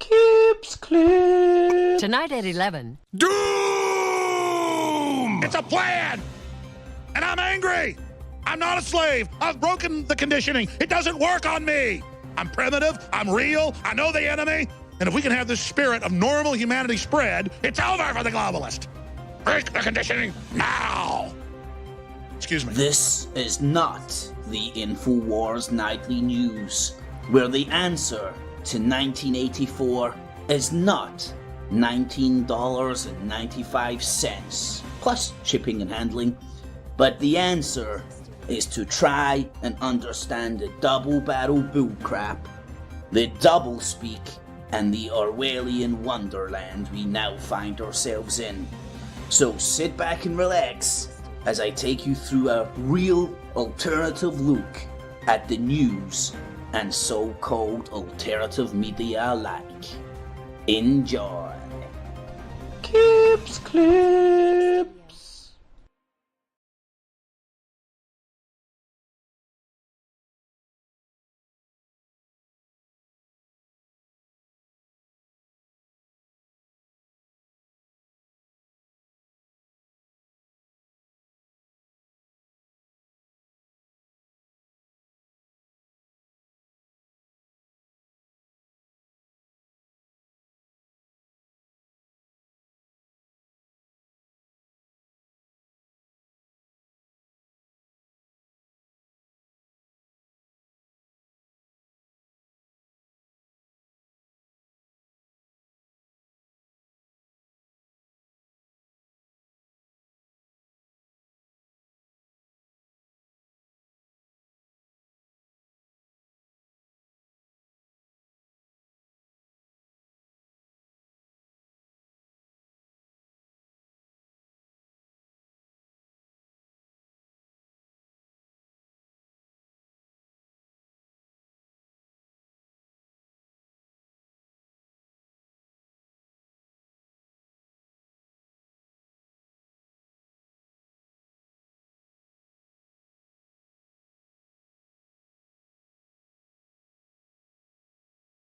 Kips clip. Tonight at 11. Doom! It's a plan! And I'm angry! I'm not a slave! I've broken the conditioning! It doesn't work on me! I'm primitive, I'm real, I know the enemy, and if we can have this spirit of normal humanity spread, it's over for the globalist! Break the conditioning now! Excuse me. This is not the Infowars Nightly News, where the answer to 1984 is not $19.95 plus shipping and handling, but the answer is to try and understand the double-barrel bullcrap, the double-speak, and the Orwellian wonderland we now find ourselves in. So sit back and relax as I take you through a real alternative look at the news and so-called alternative media alike. Enjoy. Kips clips.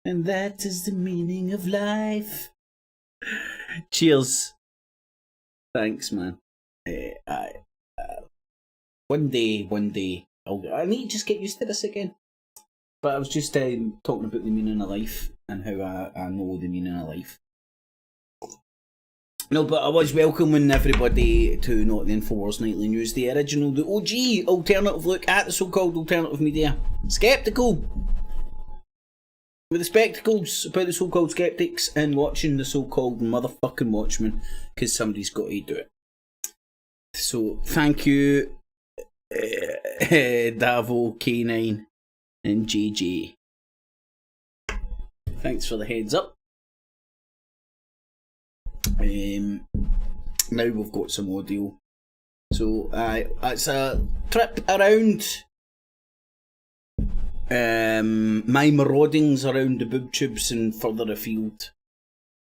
And that is the meaning of life. Cheers. Thanks, man. One day, I need to just get used to this again. But I was just talking about the meaning of life and how I know the meaning of life. No, but I was welcoming everybody to not the Infowars Nightly News, the original, the OG alternative look at the so-called alternative media. Skeptical. With the spectacles about the so-called skeptics and watching the so-called motherfucking Watchmen, because somebody's got to do it. So, thank you, Davo, K9, and JJ. Thanks for the heads up. Now we've got some audio. So, it's a trip around my maraudings around the boob tubes and further afield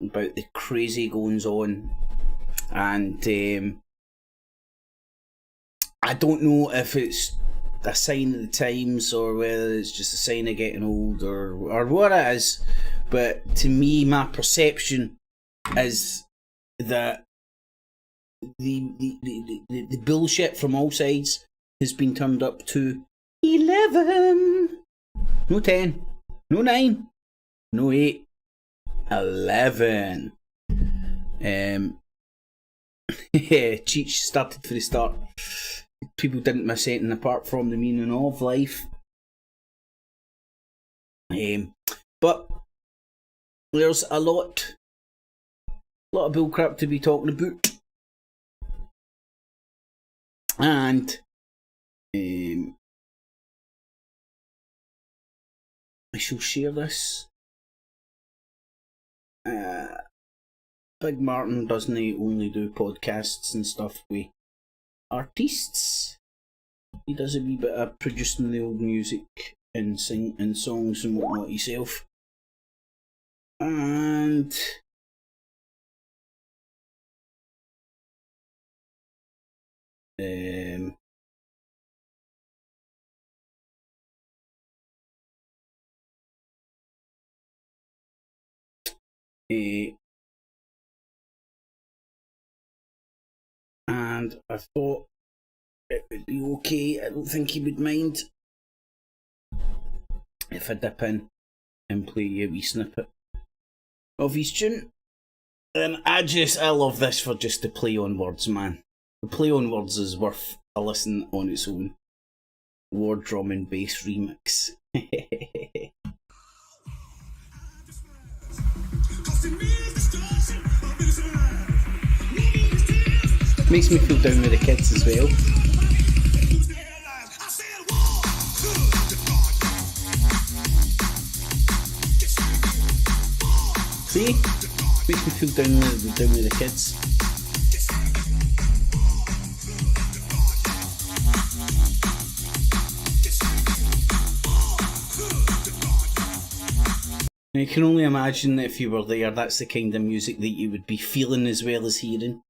about the crazy goings on, and I don't know if it's a sign of the times or whether it's just a sign of getting old or what it is, but to me my perception is that the bullshit from all sides has been turned up to 11. No 10, no 9, no 8, 11. Cheech started for the start. People didn't miss anything apart from the meaning of life. But there's a lot of bullcrap to be talking about. And I shall share this. Big Martin doesn't only do podcasts and stuff with artists. He does a wee bit of producing the old music and sing and songs and whatnot himself. And And I thought it would be okay. I don't think he would mind if I dip in and play a wee snippet of his tune. And I love this for just the play on words, man. The play on words is worth a listen on its own. War drum and bass remix. Makes me feel down with the kids as well. See? Makes me feel down with the kids. You can only imagine that if you were there, that's the kind of music that you would be feeling as well as hearing.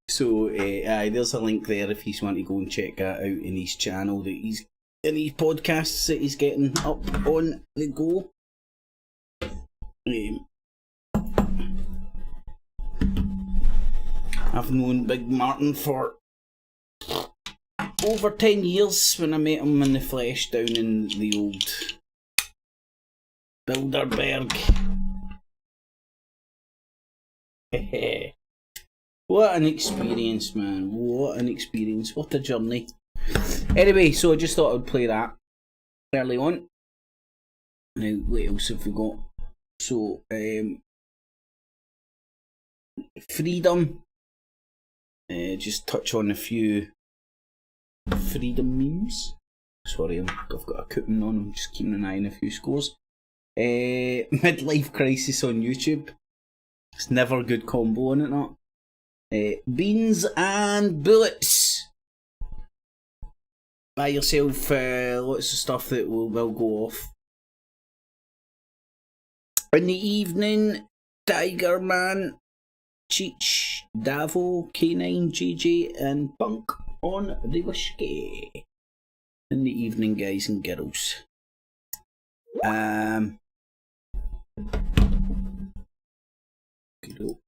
So, there's a link there if you want to go and check that out in his channel, that he's in his podcasts that he's getting up on the go. I've known Big Martin for over 10 years when I met him in the flesh down in the old Bilderberg. What an experience, man. What an experience. What a journey. Anyway, so I just thought I'd play that early on. Now, what else have we got? So, freedom. Just touch on a few freedom memes. Sorry, I've got a coupon on. I'm just keeping an eye on a few scores. Midlife crisis on YouTube. It's never a good combo, isn't it not? Beans and bullets. Buy yourself lots of stuff that will go off. In the evening, Tiger Man, Cheech, Davo, K9, JJ and Punk on the whiskey. In the evening, guys and girls. Good luck.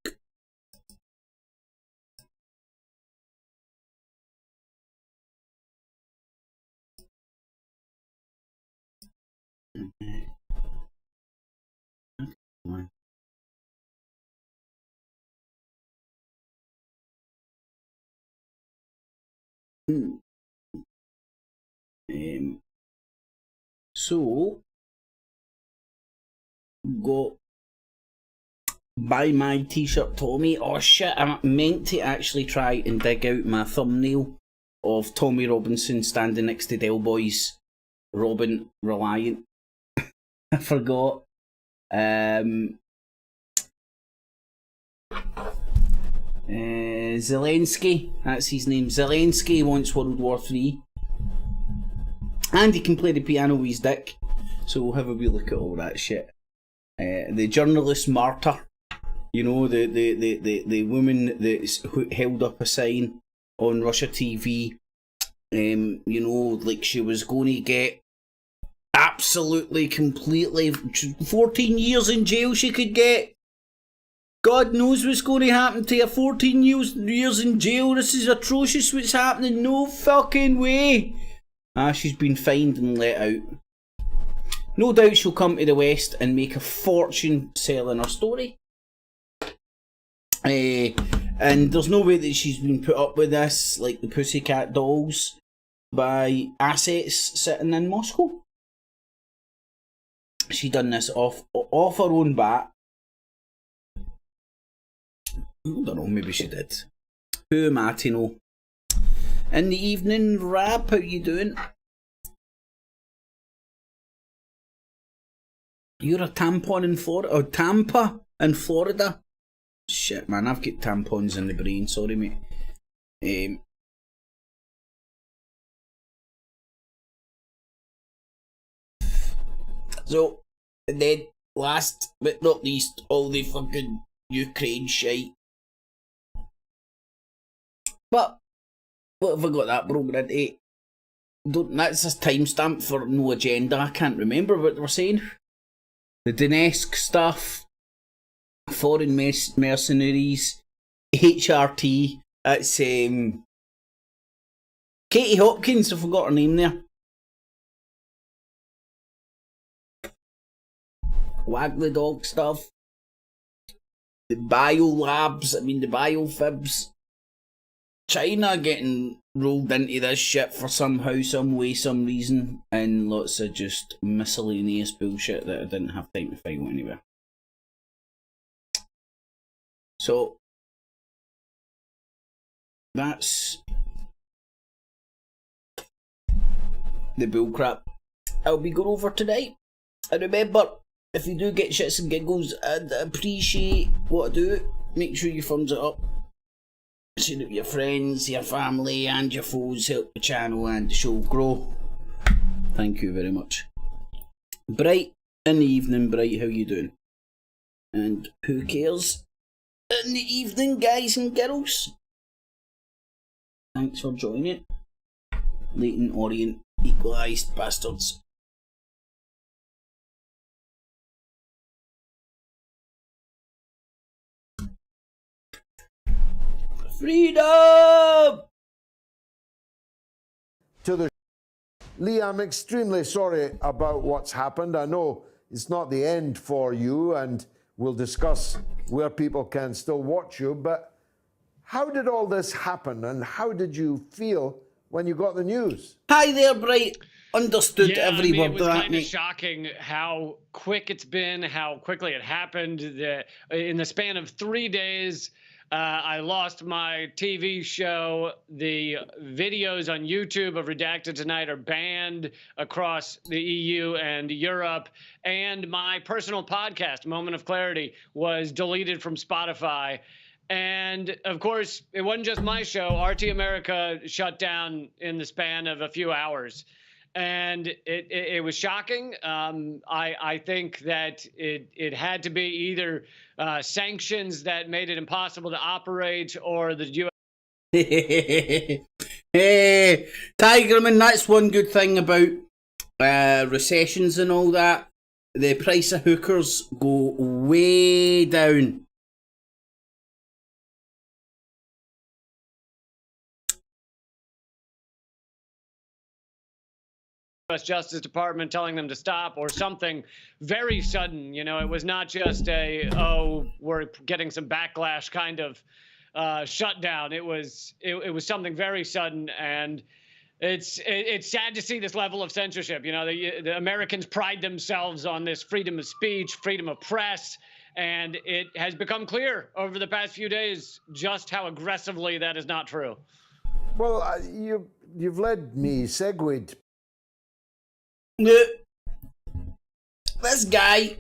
So go buy my t-shirt, Tommy. Oh shit, I meant to actually try and dig out my thumbnail of Tommy Robinson standing next to Del Boy's Robin Reliant. I forgot. Zelensky, that's his name. Zelensky wants World War III. And he can play the piano with his dick. So we'll have a wee look at all that shit. The journalist martyr. You know, the woman that's held up a sign on Russia TV. You know, like she was going to get absolutely, completely 14 years in jail she could get. God knows what's going to happen to her. 14 years in jail. This is atrocious what's happening. No fucking way. She's been fined and let out. No doubt she'll come to the West and make a fortune selling her story. And there's no way that she's been put up with this, like the Pussycat Dolls, by assets sitting in Moscow. She done this off her own bat. I don't know, maybe she did. Who am I to know? In the evening, Rap, how you doing? You're a tampon in Florida? Oh, Tampa in Florida? Shit, man, I've got tampons in the brain, sorry, mate. So, and then, last but not least, all the fucking Ukraine shite. But, what have I got that broken into? That's a timestamp for no agenda. I can't remember what they were saying. the Donetsk stuff, foreign mercenaries, HRT. It's Katie Hopkins, I forgot her name there. Wag the dog stuff. The biolabs, the biofibs. China getting rolled into this shit for somehow, some way, some reason, and lots of just miscellaneous bullshit that I didn't have time to find anywhere. So that's the bullcrap I'll be going over tonight. And remember, if you do get shits and giggles and appreciate what I do, make sure you thumbs it up. Share it with your friends, your family and your foes. Help the channel and the show grow. Thank you very much. Bright in the evening, Bright, how you doing? And who cares? In the evening, guys and girls. Thanks for joining. Leighton Orient, equalised bastards. Freedom! Lee, I'm extremely sorry about what's happened. I know it's not the end for you, and we'll discuss where people can still watch you, but how did all this happen, and how did you feel when you got the news? Hi there, Bright. Understood every word of that, it was kind of mate. shocking how quick it's been, how quickly it happened. In the span of 3 days, I lost my TV show. The videos on YouTube of Redacted Tonight are banned across the EU and Europe. And my personal podcast, Moment of Clarity, was deleted from Spotify. And, of course, it wasn't just my show. RT America shut down in the span of a few hours. And it was shocking. I think that it had to be either sanctions that made it impossible to operate, or the U.S. Hey, Tigerman, that's one good thing about recessions and all that. The price of hookers go way down. Justice Department telling them to stop, or something very sudden. You know, it was not just a, oh, we're getting some backlash kind of shutdown. It was something very sudden, and it's sad to see this level of censorship. You know, the Americans pride themselves on this freedom of speech, freedom of press, and it has become clear over the past few days just how aggressively that is not true. Well, you've led me, segued. This guy,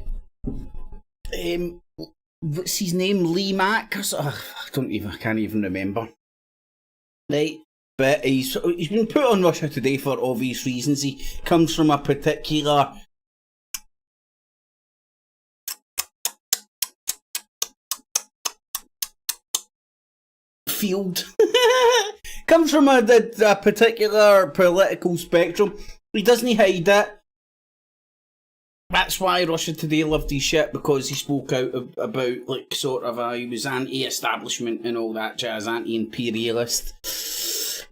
what's his name? Lee Mack? I can't even remember. Right, but he's been put on Russia Today for obvious reasons. He comes from a particular field. Comes from a particular political spectrum. He doesn't hide it. That's why Russia Today loved his shit, because he spoke out about, like, sort of, he was anti-establishment and all that jazz, anti-imperialist.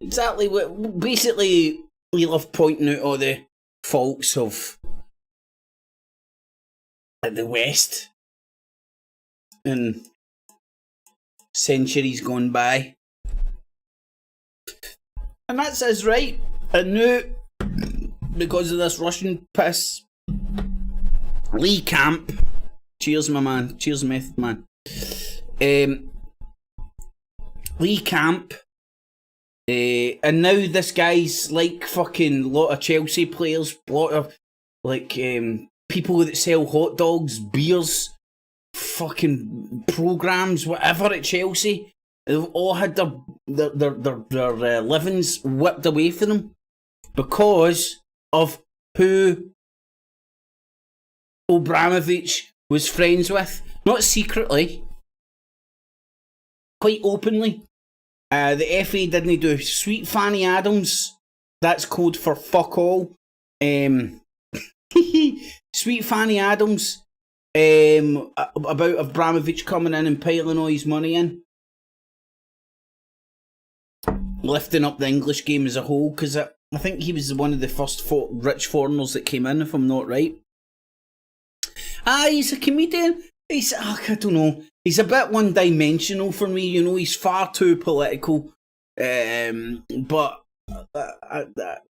Exactly what, basically, we love pointing out all the faults of the West in centuries gone by. And that's his right. And now, because of this Russian piss, Lee Camp, cheers my man, cheers Method Man, Lee Camp, and now this guy's like fucking lot of Chelsea players, lot of like people that sell hot dogs, beers, fucking programmes, whatever at Chelsea. They've all had their livings whipped away from them because of who Abramovich was friends with. Not secretly, quite openly. The FA didn't do. Sweet Fanny Adams, that's code for fuck all. Sweet Fanny Adams about Abramovich coming in and piling all his money in, lifting up the English game as a whole, because I think he was one of the first rich foreigners that came in, if I'm not right. He's a comedian. I don't know. He's a bit one-dimensional for me, you know. He's far too political. But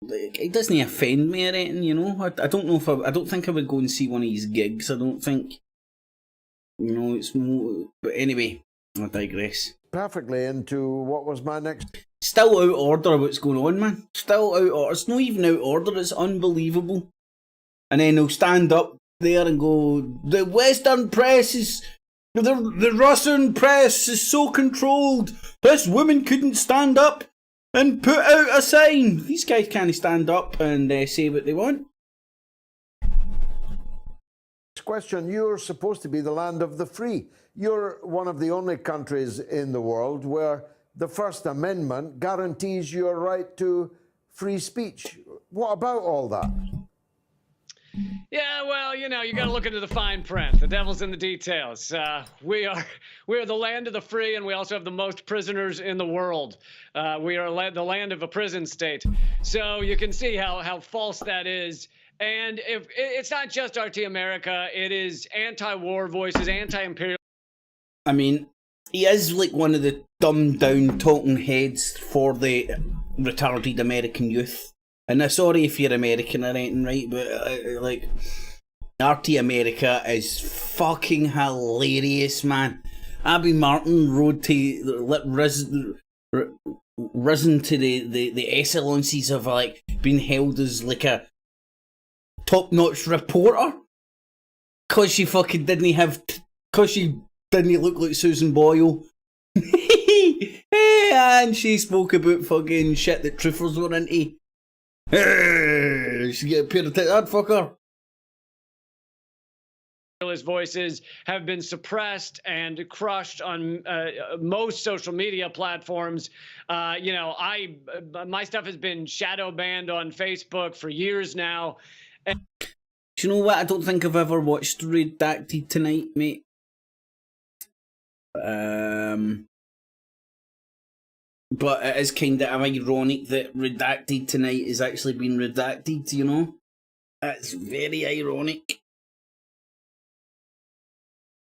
it doesn't offend me or anything, you know. I don't know if I don't think I would go and see one of his gigs. I don't think, you know, it's more. But anyway, I digress. Perfectly into what was my next. Still out of order what's going on, man. Still out of order. It's not even out of order. It's unbelievable. And then he'll stand up there and go, the Western press is. The Russian press is so controlled. This woman couldn't stand up and put out a sign. These guys can't stand up and say what they want. Question, you're supposed to be the land of the free. You're one of the only countries in the world where the First Amendment guarantees your right to free speech. What about all that? Yeah, well, you know, you got to look into the fine print. The devil's in the details. We are the land of the free, and we also have the most prisoners in the world. We are the land of a prison state. So you can see how false that is. And if it's not just RT America, it is anti-war voices, anti-imperial. I mean, he is like one of the dumbed-down talking heads for the retarded American youth. And sorry if you're American or anything, right? But like, RT America is fucking hilarious, man. Abby Martin risen to the excellencies of like being held as like a top-notch reporter, cause she fucking cause she didn't look like Susan Boyle. And she spoke about fucking shit that truthers were into. She get a pair of that fucker. His voices have been suppressed and crushed on most social media platforms. You know, my stuff has been shadow banned on Facebook for years now. Do you know what? I don't think I've ever watched Redacted Tonight, mate. But it is kind of ironic that Redacted Tonight is actually being redacted, you know? It's very ironic.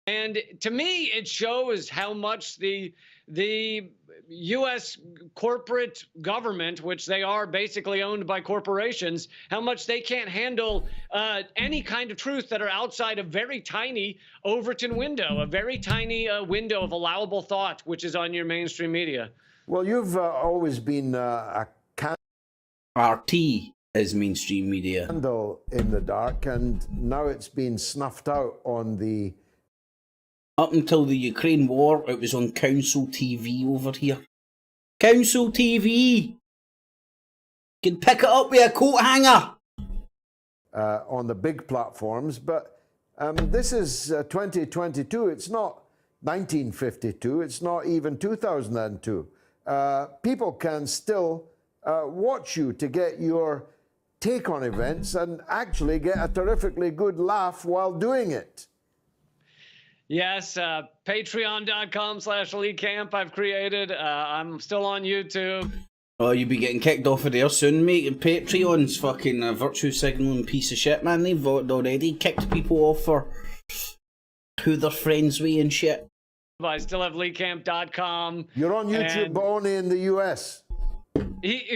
And to me, it shows how much the U.S. corporate government, which they are basically owned by corporations, how much they can't handle any kind of truth that are outside a very tiny Overton window, a very tiny window of allowable thought, which is on your mainstream media. Well, you've always been a RT is mainstream media. Candle in the dark, and now it's been snuffed out on the... Up until the Ukraine war, it was on Council TV over here. Council TV! You can pick it up with a coat hanger! On the big platforms, but this is 2022. It's not 1952. It's not even 2002. People can still watch you to get your take on events and actually get a terrifically good laugh while doing it. Yes, patreon.com/EliteCamp I've created. I'm still on YouTube. Oh, you'll be getting kicked off of there soon, mate. Patreon's fucking a virtue signaling piece of shit, man. They've already kicked people off for who they're friends with and shit. I still have EliteCamp.com. You're on YouTube, but only in the US.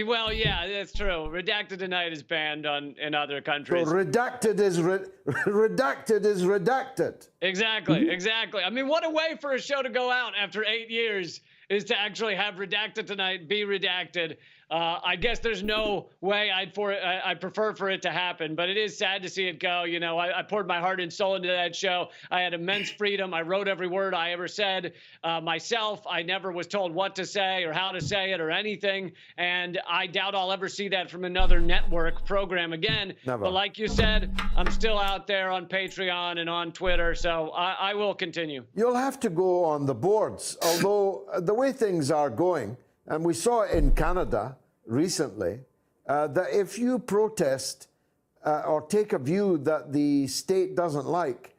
Well, yeah, that's true. Redacted Tonight is banned in other countries. So redacted is redacted. Exactly, exactly. I mean, what a way for a show to go out after 8 years is to actually have Redacted Tonight be redacted. I guess there's no way I'd prefer for it to happen, but it is sad to see it go. You know, I poured my heart and soul into that show. I had immense freedom. I wrote every word I ever said myself. I never was told what to say or how to say it or anything, and I doubt I'll ever see that from another network program again. Never. But like you said, I'm still out there on Patreon and on Twitter, so I will continue. You'll have to go on the boards, although the way things are going, and we saw it in Canada recently, that if you protest or take a view that the state doesn't like,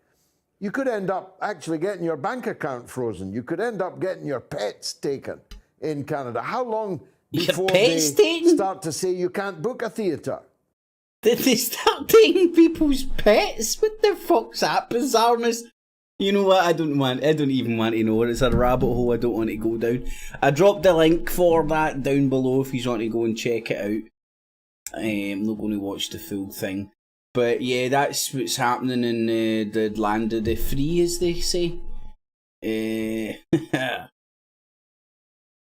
You could end up actually getting your bank account frozen. You could end up getting your pets taken in Canada. How long before they start to say you can't book a theatre? Did they start taking people's pets? What the fuck's that bizarreness? You know what? I don't even want to know. It's a rabbit hole I don't want to go down. I dropped the link for that down below if you want to go and check it out. I'm not going to watch the full thing. But yeah, that's what's happening in the land of the free, as they say. The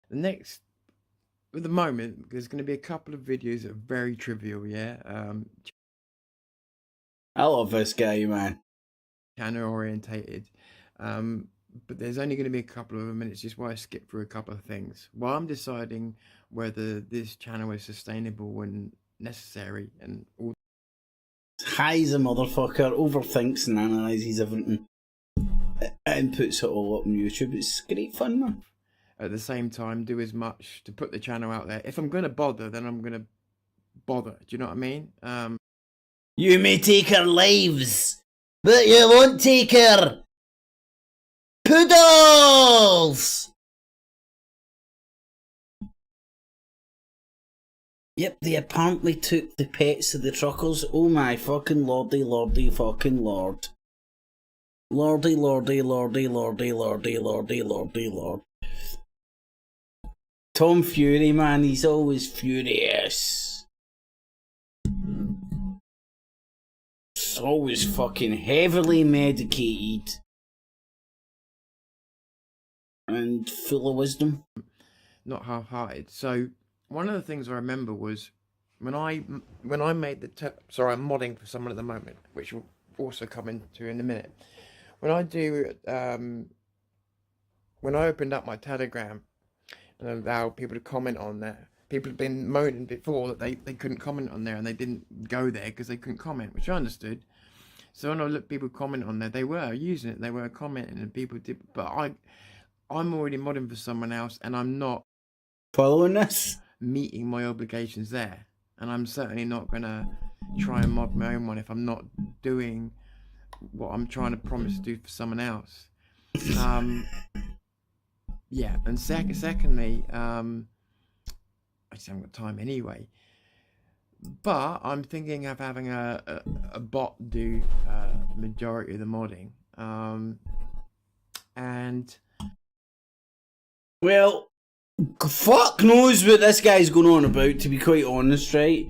next, at the moment, there's going to be a couple of videos that are very trivial, yeah? I love this guy, man. Channel orientated. But there's only going to be a couple of them, and it's just why I skip through a couple of things. While I'm deciding whether this channel is sustainable and necessary and all. High's a motherfucker, overthinks and analyses everything, and puts it all up on YouTube. It's great fun, man. At the same time, do as much to put the channel out there. If I'm going to bother, then I'm going to bother. Do you know what I mean? You may take our lives, but you won't take our poodles! Yep, they apparently took the pets of the truckers. Oh my fucking lordy, lordy, fucking lord. Lordy, lordy, lordy, lordy, lordy, lordy, lordy, lord. Tom Fury, man, he's always furious. He's always fucking heavily medicated. And full of wisdom. Not half-hearted. So one of the things I remember was when I made the sorry, I'm modding for someone at the moment, which will also come into in a minute. When I do when I opened up my Telegram and allowed people to comment on there, people have been moaning before that they couldn't comment on there and they didn't go there because they couldn't comment, which I understood. So when I looked people comment on there, they were using it, they were commenting, and people did. But I'm already modding for someone else, and I'm not following this, meeting my obligations there, and I'm certainly not gonna try and mod my own one if I'm not doing what I'm trying to promise to do for someone else. Yeah, and secondly, I just haven't got time anyway. But I'm thinking of having a bot do majority of the modding, and well, fuck knows what this guy's going on about, to be quite honest, right?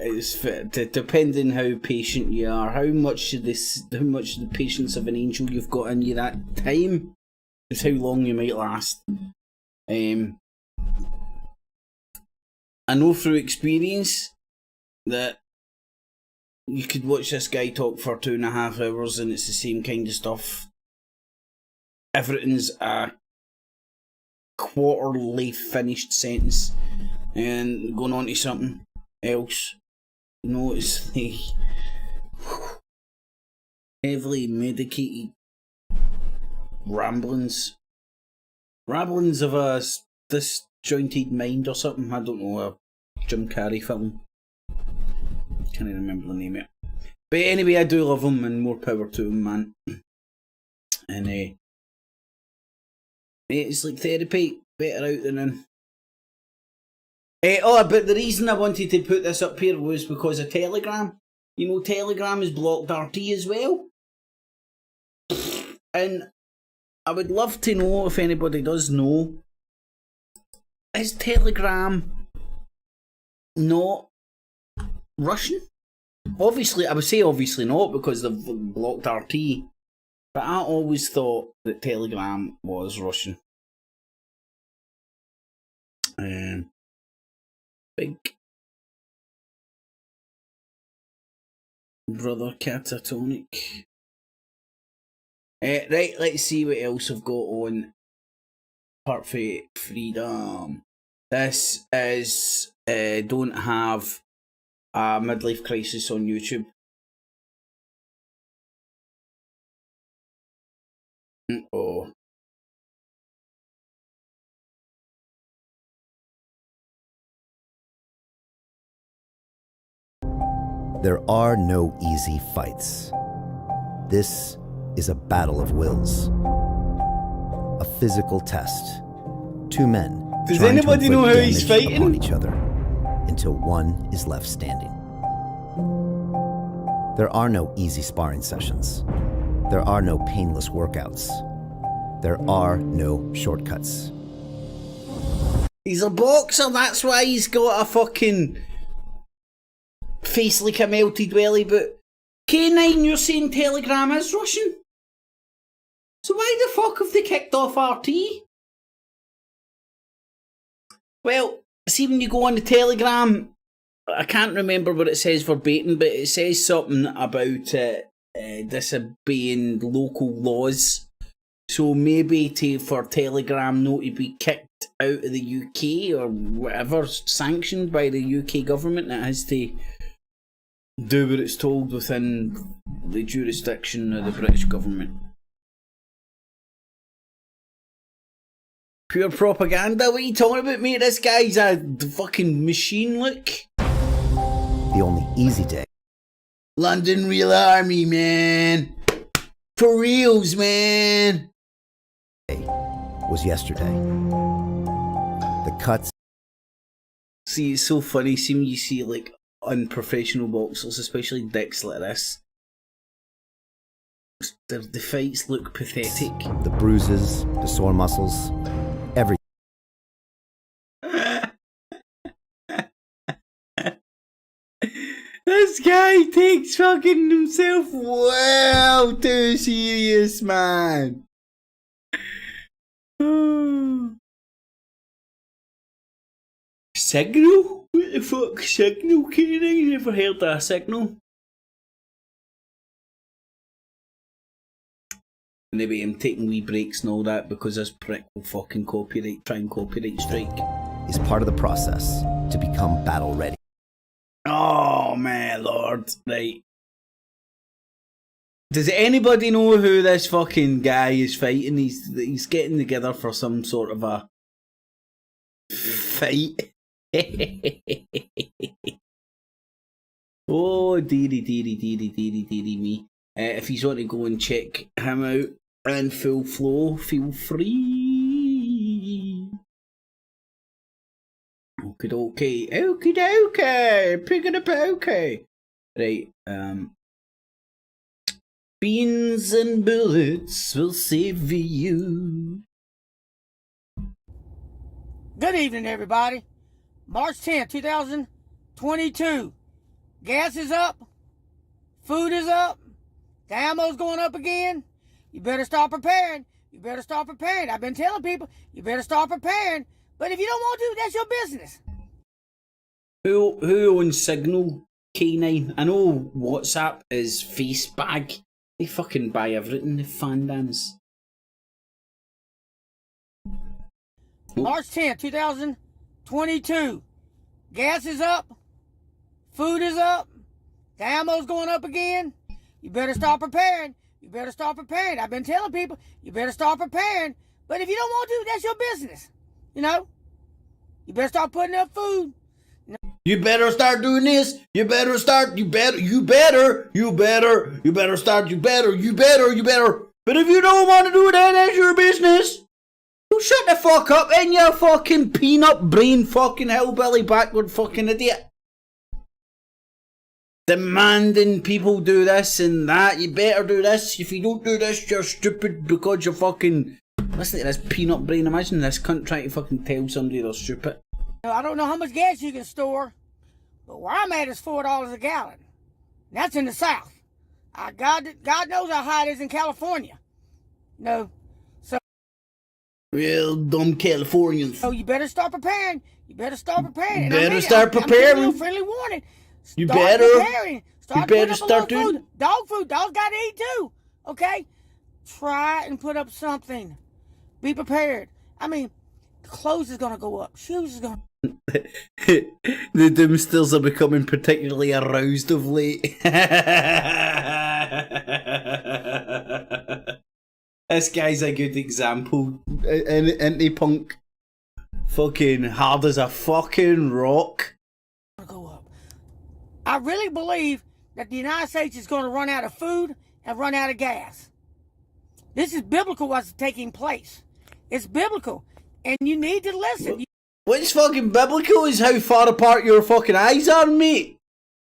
It's depending how patient you are, how much of the patience of an angel you've got in you that time is how long you might last. I know through experience that you could watch this guy talk for 2.5 hours and it's the same kind of stuff. Everything's a quarterly finished sentence and going on to something else. You know, it's like heavily medicated ramblings of a disjointed mind or something. I don't know, a Jim Carrey film. Can't even remember the name of it. But anyway, I do love him and more power to him, man. And it's like therapy, better out than in. But the reason I wanted to put this up here was because of Telegram. You know, Telegram has blocked RT as well. And I would love to know if anybody does know. Is Telegram not Russian? Obviously, I would say obviously not because they've blocked RT. But I always thought that Telegram was Russian. Big brother catatonic. Right, let's see what else I've got on. Perfect freedom. This is don't have a midlife crisis on YouTube. Oh. There are no easy fights. This is a battle of wills. A physical test. Two men Does trying anybody to know inflict how he's damage fighting? upon each other until one is left standing. There are no easy sparring sessions. There are no painless workouts. There are no shortcuts. He's a boxer, that's why he's got a fucking face like a melted welly, but K9, you're saying Telegram is Russian? So why the fuck have they kicked off RT? Well, see when you go on the Telegram, I can't remember what it says verbatim, but it says something about disobeying local laws. So maybe for Telegram not to be kicked out of the UK or whatever, sanctioned by the UK government, it has to do what it's told within the jurisdiction of the British government. Pure propaganda, what are you talking about, mate? This guy's a fucking machine, look. The only easy day London Real Army, man. For reals, man. was yesterday. The cuts. See, it's so funny. See when you see like unprofessional boxers, especially dicks like this. The fights look pathetic. The bruises, the sore muscles, everything. This guy takes fucking himself well too serious, man. Signal? What the fuck? Signal? K9? Never heard of a signal? Maybe I'm taking wee breaks and all that because this prick will fucking try and copyright strike. Is part of the process to become battle ready. Oh my lord, right. Does anybody know who this fucking guy is fighting? He's getting together for some sort of a fight. Oh, dearie me. If you want to go and check him out in full flow, feel free. Okie dokie, okie dokie, pig a pokey. Right, beans and bullets will save you. Good evening, everybody. March 10th, 2022. Gas is up. Food is up. The ammo's going up again. You better start preparing. You better start preparing. I've been telling people, you better start preparing. But if you don't want to, that's your business. Who owns Signal? K9. I know WhatsApp is face bag. They fucking buy everything, the fandans. March 10th, 2022. Gas is up. Food is up. The ammo's going up again. You better start preparing. You better start preparing. I've been telling people, you better start preparing. But if you don't want to, that's your business. You know? You better start putting up food. You better start doing this. You better start. You better. But if you don't want to do that, that's your business. You shut the fuck up, and you fucking peanut brain fucking hillbilly backward fucking idiot. Demanding people do this and that. You better do this. If you don't do this, you're stupid because you're fucking. Listen to this peanut brain. Imagine this cunt trying to fucking tell somebody they're stupid. I don't know how much gas you can store, but where I'm at is $4 a gallon. That's in the South. God knows how high it is in California. No. Well, dumb Californians. So you better start preparing. You better start preparing. You better start preparing. I'm giving you a friendly warning. You Start better. preparing. Start You better putting up start a little doing. food. Dog food. Dogs got to eat too. Okay? Try and put up something. Be prepared. I mean, clothes is going to go up. Shoes is going to... The doomsters are becoming particularly aroused of late. This guy's a good example. Anti-punk. Fucking hard as a fucking rock. go up. I really believe that the United States is going to run out of food and run out of gas. This is biblical what's taking place. It's biblical. And you need to listen. What's fucking biblical is how far apart your fucking eyes are, mate.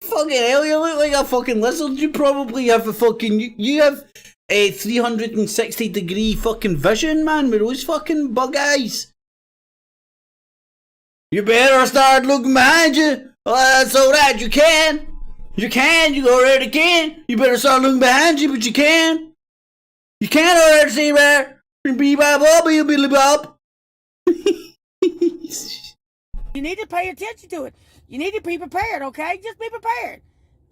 Fucking hell, you look like a fucking lizard. You probably have a fucking... You have a 360 degree fucking vision, man, with those fucking bug eyes. You better start looking behind you. That's alright, you can. You already can. You better start looking behind you, but you can. You can already see where. Be bop, you'll be bop. You need to pay attention to it. You need to be prepared, okay? Just be prepared.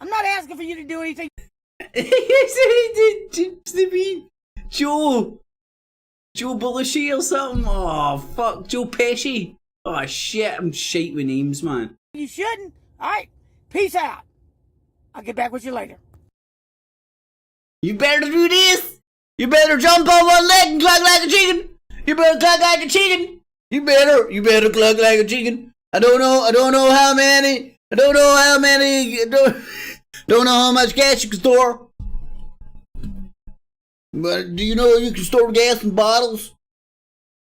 I'm not asking for you to do anything. Joe Belushi or something? Oh, fuck. Joe Pesci. Oh, shit. I'm shite with names, man. You shouldn't. All right. Peace out. I'll get back with you later. You better do this. You better jump on one leg and cluck like a chicken. You better cluck like a chicken. You better cluck like a chicken. I don't know how many. Don't know how much gas you can store. But do you know you can store gas in bottles?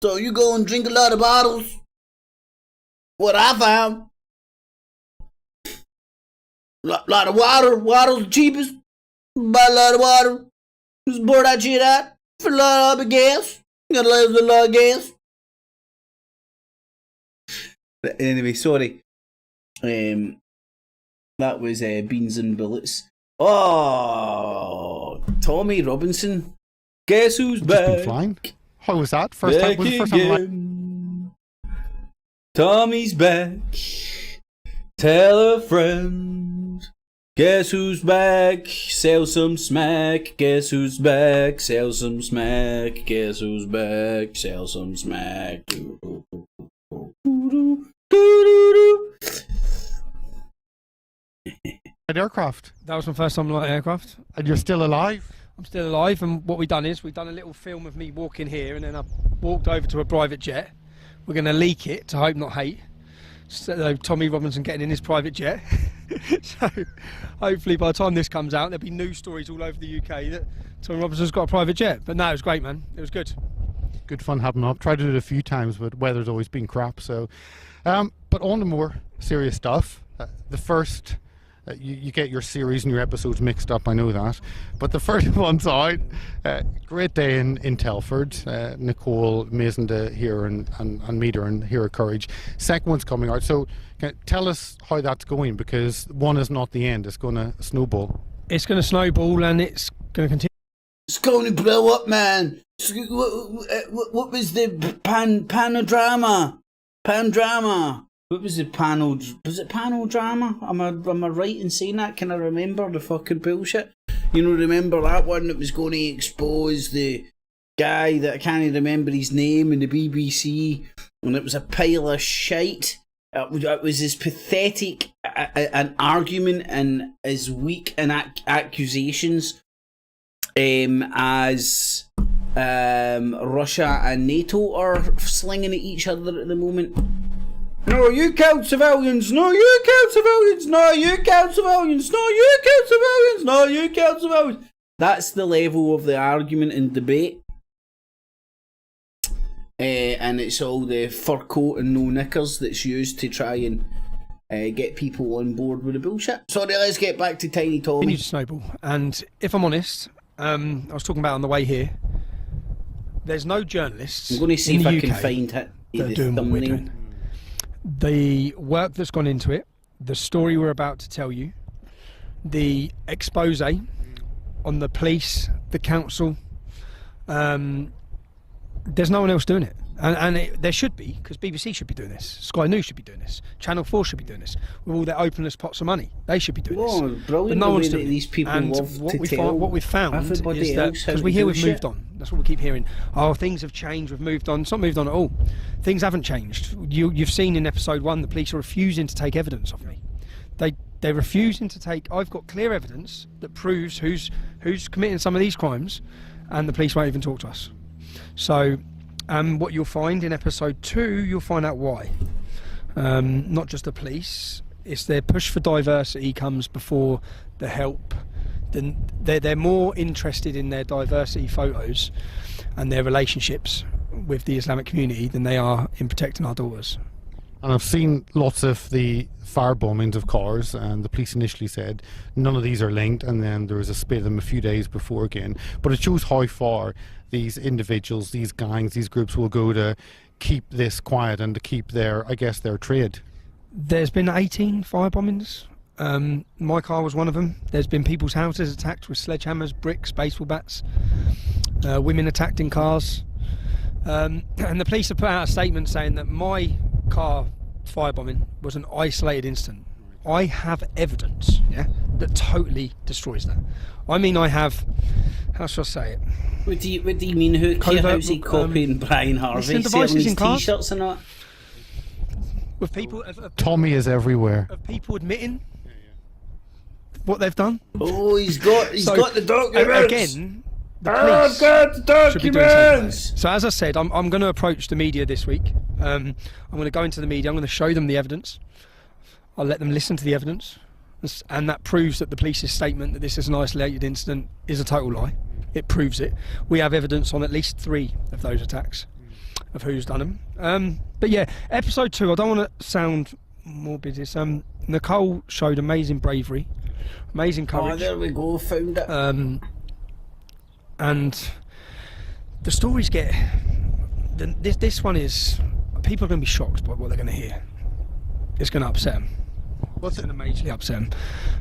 So you go and drink a lot of bottles. What I found. Lot of water. Water's the cheapest. Buy a lot of water. Just pour that shit out. For a lot of gas. You gotta lose a lot of gas. But anyway, sorry. That was Beans and Bullets. Oh, Tommy Robinson. Guess who's back? Flying. How was that? First time. Was the first time. Tommy's back. Tell a friend. Guess who's back? Sell some smack. Guess who's back? Sell some smack. Guess who's back? Sell some smack. Aircraft. That was my first time on aircraft. And you're still alive? I'm still alive, and what we've done is we've done a little film of me walking here, and then I've walked over to a private jet. We're going to leak it to hope not hate. So Tommy Robinson getting in his private jet. So hopefully by the time this comes out, there'll be news stories all over the UK that Tommy Robinson's got a private jet. But no, it was great, man. It was good. Good fun having up. Tried to do it a few times, but weather's always been crap. So, but on the more serious stuff, the first. You get your series and your episodes mixed up, I know that. But the first one's out. Great day in Telford. Nicole, amazing to hear and meet her and hear her courage. Second one's coming out. So tell us how that's going, because one is not the end. It's going to snowball. It's going to snowball and it's going to continue. It's going to blow up, man. What was the panorama? What was the panel? Was it panel drama? Am I right in saying that? Can I remember the fucking bullshit? You know, remember that one that was going to expose the guy that I can't remember his name in the BBC, and it was a pile of shite. It was as pathetic an argument and as weak an accusations as Russia and NATO are slinging at each other at the moment. No, you count civilians. No, you count civilians. No, you count civilians. No, you count civilians. No, you count civilians. That's the level of the argument and debate. And it's all the fur coat and no knickers that's used to try and get people on board with the bullshit. Sorry, let's get back to Tiny Tommy. Continue to snowball. And if I'm honest, I was talking about on the way here, there's no journalists. I'm going to see if I can UK find it. The thumbnail. The work that's gone into it, the story we're about to tell you, the expose on the police, the council, there's no one else doing it. And there should be, because BBC should be doing this, Sky News should be doing this, Channel 4 should be doing this, with all their openness pots of money. They should be doing this. Brilliant. But no one's doing these people and love what to we tell what we've found is that, because we hear we've moved on, that's what we keep hearing. Oh, things have changed, we've moved on. It's not moved on at all. Things haven't changed. You've seen in episode 1, the police are refusing to take evidence of me. They're refusing to take. I've got clear evidence that proves who's committing some of these crimes, and the police won't even talk to us. So what you'll find in episode 2, you'll find out why. Not just the police, it's their push for diversity comes before the help, then they're more interested in their diversity photos and their relationships with the Islamic community than they are in protecting our daughters. And I've seen lots of the fire bombings of cars, and the police initially said none of these are linked, and then there was a split of them a few days before again. But it shows how far these individuals, these gangs, these groups will go to keep this quiet and to keep their, I guess, their trade. There's been 18 fire bombings. My car was one of them. There's been people's houses attacked with sledgehammers, bricks, baseball bats, women attacked in cars. And the police have put out a statement saying that my car firebombing was an isolated incident. I have evidence, that totally destroys that. I mean, I have, how shall I say it? What do you mean? How's he copying Brian Harvey selling his t-shirts and that? With people, Tommy is everywhere. Of people admitting what they've done. Oh, he's got the documents. Again, the police I've got the documents. should be doing something about it. So as I said, I'm going to approach the media this week. I'm going to go into the media. I'm going to show them the evidence. I'll let them listen to the evidence, and that proves that the police's statement that this is an isolated incident is a total lie. It proves it. We have evidence on at least 3 of those attacks, of who's done them. But yeah, episode 2. I don't want to sound morbid. Nicole showed amazing bravery, amazing courage. Oh, there we go. Found it. And the stories get. This one is. People are going to be shocked by what they're going to hear. It's going to upset them. It's going to majorly upset them.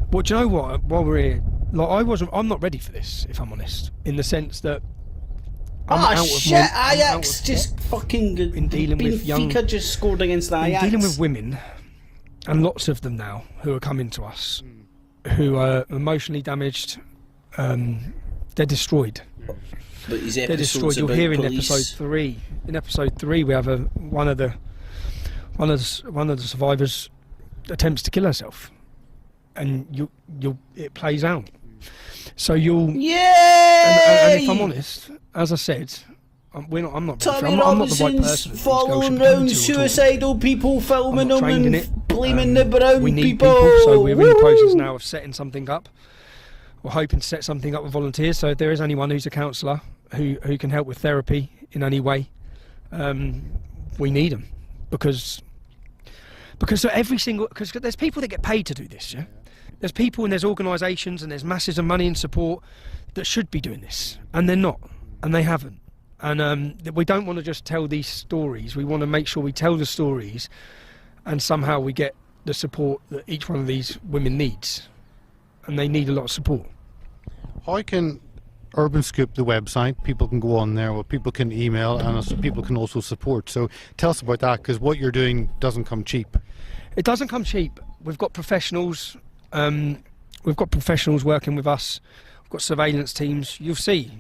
But do you know what? While we're here, I'm not ready for this, if I'm honest. In the sense that. Ajax just fucking in dealing with young. Benfica just scored against the Ajax. Dealing with women, and lots of them now who are coming to us, who are emotionally damaged. They're destroyed. But his they're destroyed. You'll hear in episode 3. In episode 3, we have one of the survivors attempts to kill herself, and it plays out. So you'll. Yeah. And if I'm honest, as I said, I'm not Tommy I'm not the right person. Following around suicidal people, filming them and blaming the brown we need people. So we're in the process now of setting something up. We're hoping to set something up with volunteers. So if there is anyone who's a counsellor who can help with therapy in any way, we need them because there's people that get paid to do this. Yeah, there's people and there's organisations and there's masses of money and support that should be doing this, and they're not, and they haven't. And we don't want to just tell these stories. We want to make sure we tell the stories, and somehow we get the support that each one of these women needs, and they need a lot of support. How can Urban Scoop, the website, people can go on there, or people can email, and also people can also support. So tell us about that, because what you're doing doesn't come cheap. It doesn't come cheap. We've got professionals. We've got professionals working with us. We've got surveillance teams. You'll see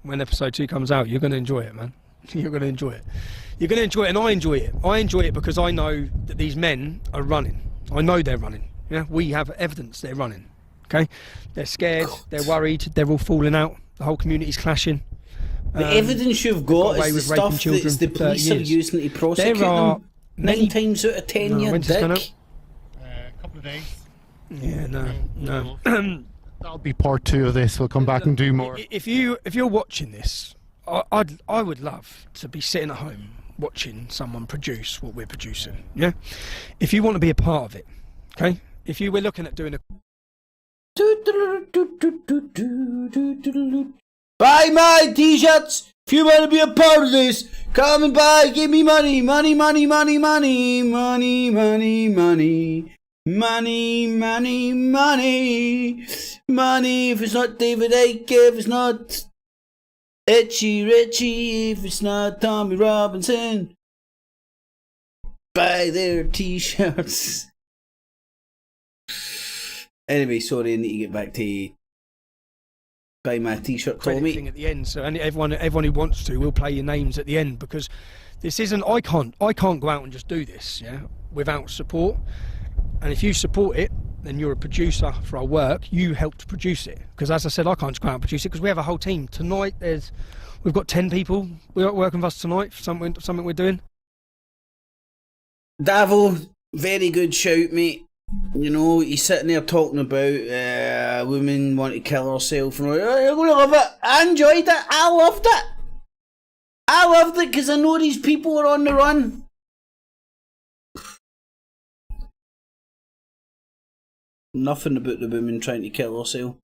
when episode 2 comes out. You're going to enjoy it, man. You're going to enjoy it. You're going to enjoy it, and I enjoy it. I enjoy it because I know that these men are running. I know they're running. Yeah, we have evidence they're running. Okay, they're scared. They're worried. They're all falling out. The whole community's clashing. The evidence you've got is the stuff that the police are using to prosecute them. 9 times out of 10, you dick. A couple of days. Yeah, no. That'll be part 2 of this. We'll come back and do more. If you're watching this, I would love to be sitting at home watching someone produce what we're producing. Yeah, if you want to be a part of it, okay. If you were looking at doing a buy my t-shirts if you want to be a part of this. Come and buy. Give me money. Money. Money. If it's not David Icke, if it's not Itchy Richie, if it's not Tommy Robinson, buy their t-shirts. Anyway, sorry, I need to get back to buy my t-shirt, Tommy. Thing at the end, so everyone who wants to will play your names at the end, because this isn't. I can't go out and just do this, yeah, without support. And if you support it, then you're a producer for our work. You helped produce it, because as I said, I can't just go out and produce it because we have a whole team. Tonight, we've got 10 people working with us tonight for something we're doing. Davo, very good shout, mate. You know, he's sitting there talking about women want to kill herself. And you're going to love it. I enjoyed it. I loved it. I loved it because I know these people are on the run. Nothing about the woman trying to kill herself.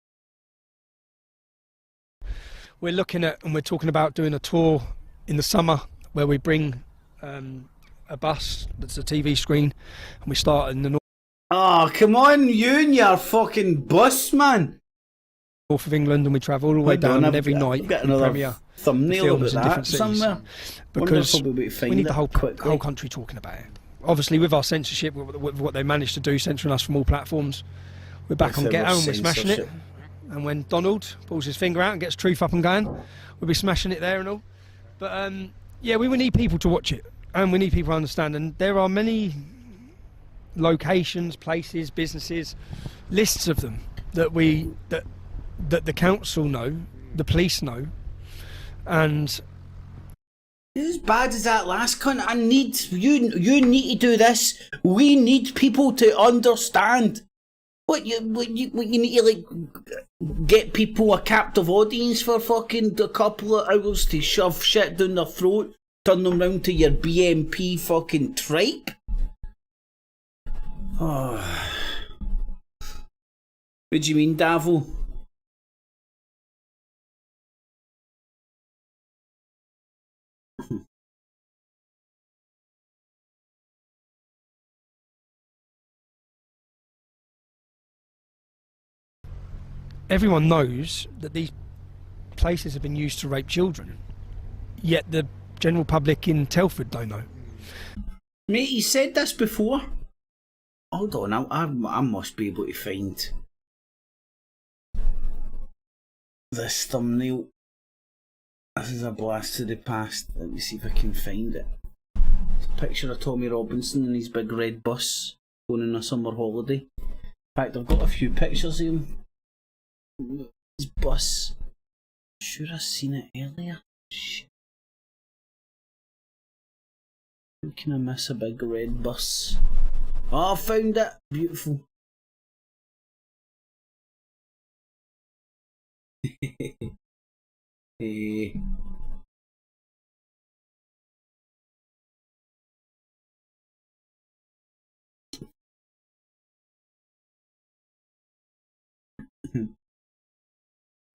We're looking at, and we're talking about doing a tour in the summer where we bring a bus that's a TV screen, and we start in the north. Oh, come on, you and your fucking bus, man. North of England, and we travel all the way down, and every night I've got another premiere thumbnail films about in that different cities. somewhere. Because we need the whole country talking about it. Obviously, with our censorship, with what they managed to do, censoring us from all platforms, we're back on Ghetto and we're smashing it. And when Donald pulls his finger out and gets Truth up and going, we'll be smashing it there and all. But yeah, we need people to watch it, and we need people to understand. And there are many locations, places, businesses, lists of them that that the council know, the police know, and as bad as that last cunt, I need you need to do this. We need people to understand. What you need to like get people a captive audience for fucking a couple of hours to shove shit down their throat, turn them round to your BMP fucking tripe. Oh. What do you mean, Davo? everyone knows that these places have been used to rape children, yet the general public in Telford don't know. Mate, you said this before. Hold on, I must be able to find this thumbnail. This is a blast to the past. Let me see if I can find it. It's a picture of Tommy Robinson in his big red bus going on a summer holiday. In fact, I've got a few pictures of him. His bus. Sure, I've seen it earlier. Shit. How can I miss a big red bus? Oh, I found it. Beautiful. Hey.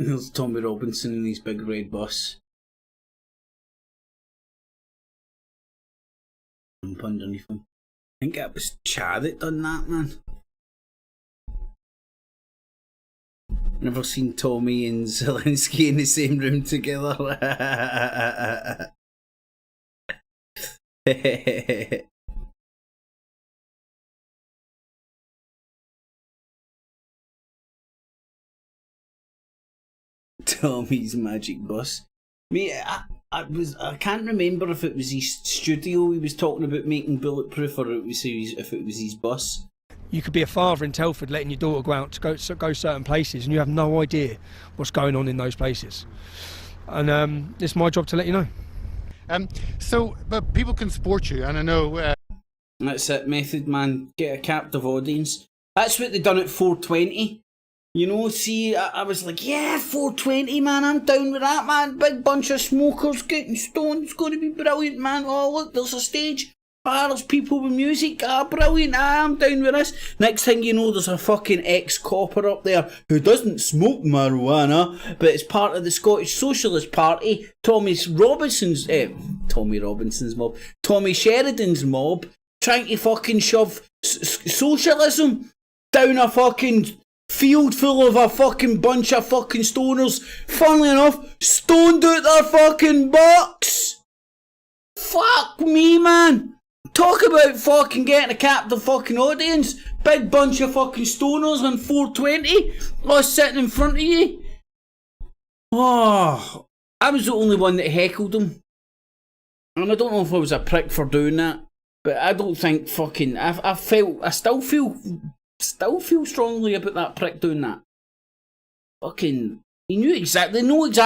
There's Tommy Robinson in his big red bus. Jump underneath him. I think it was Chad that done that, man. Never seen Tommy and Zelensky in the same room together. Tommy's magic bus. Mate, I can't remember if it was his studio he was talking about making bulletproof, or if it was his bus. You could be a father in Telford letting your daughter go out to go certain places, and you have no idea what's going on in those places. And it's my job to let you know. But people can support you, and I know. That's it, Method Man. Get a captive audience. That's what they done at 420. You know, see, I was like, yeah, 420, man, I'm down with that, man. Big bunch of smokers getting stoned. It's going to be brilliant, man. Oh, look, there's a stage. Ah, there's people with music. Ah, brilliant. Ah, I'm down with this. Next thing you know, there's a fucking ex-copper up there who doesn't smoke marijuana, but it's part of the Scottish Socialist Party. Tommy Sheridan's mob, trying to fucking shove socialism down a fucking field full of a fucking bunch of fucking stoners. Funnily enough, stoned out their fucking box. Fuck me, man. Talk about fucking getting a captive fucking audience. Big bunch of fucking stoners on 420. Us sitting in front of you. Oh, I was the only one that heckled them. And I don't know if I was a prick for doing that, but I don't think fucking... I still feel strongly about that prick doing that. Fucking... He know exactly what...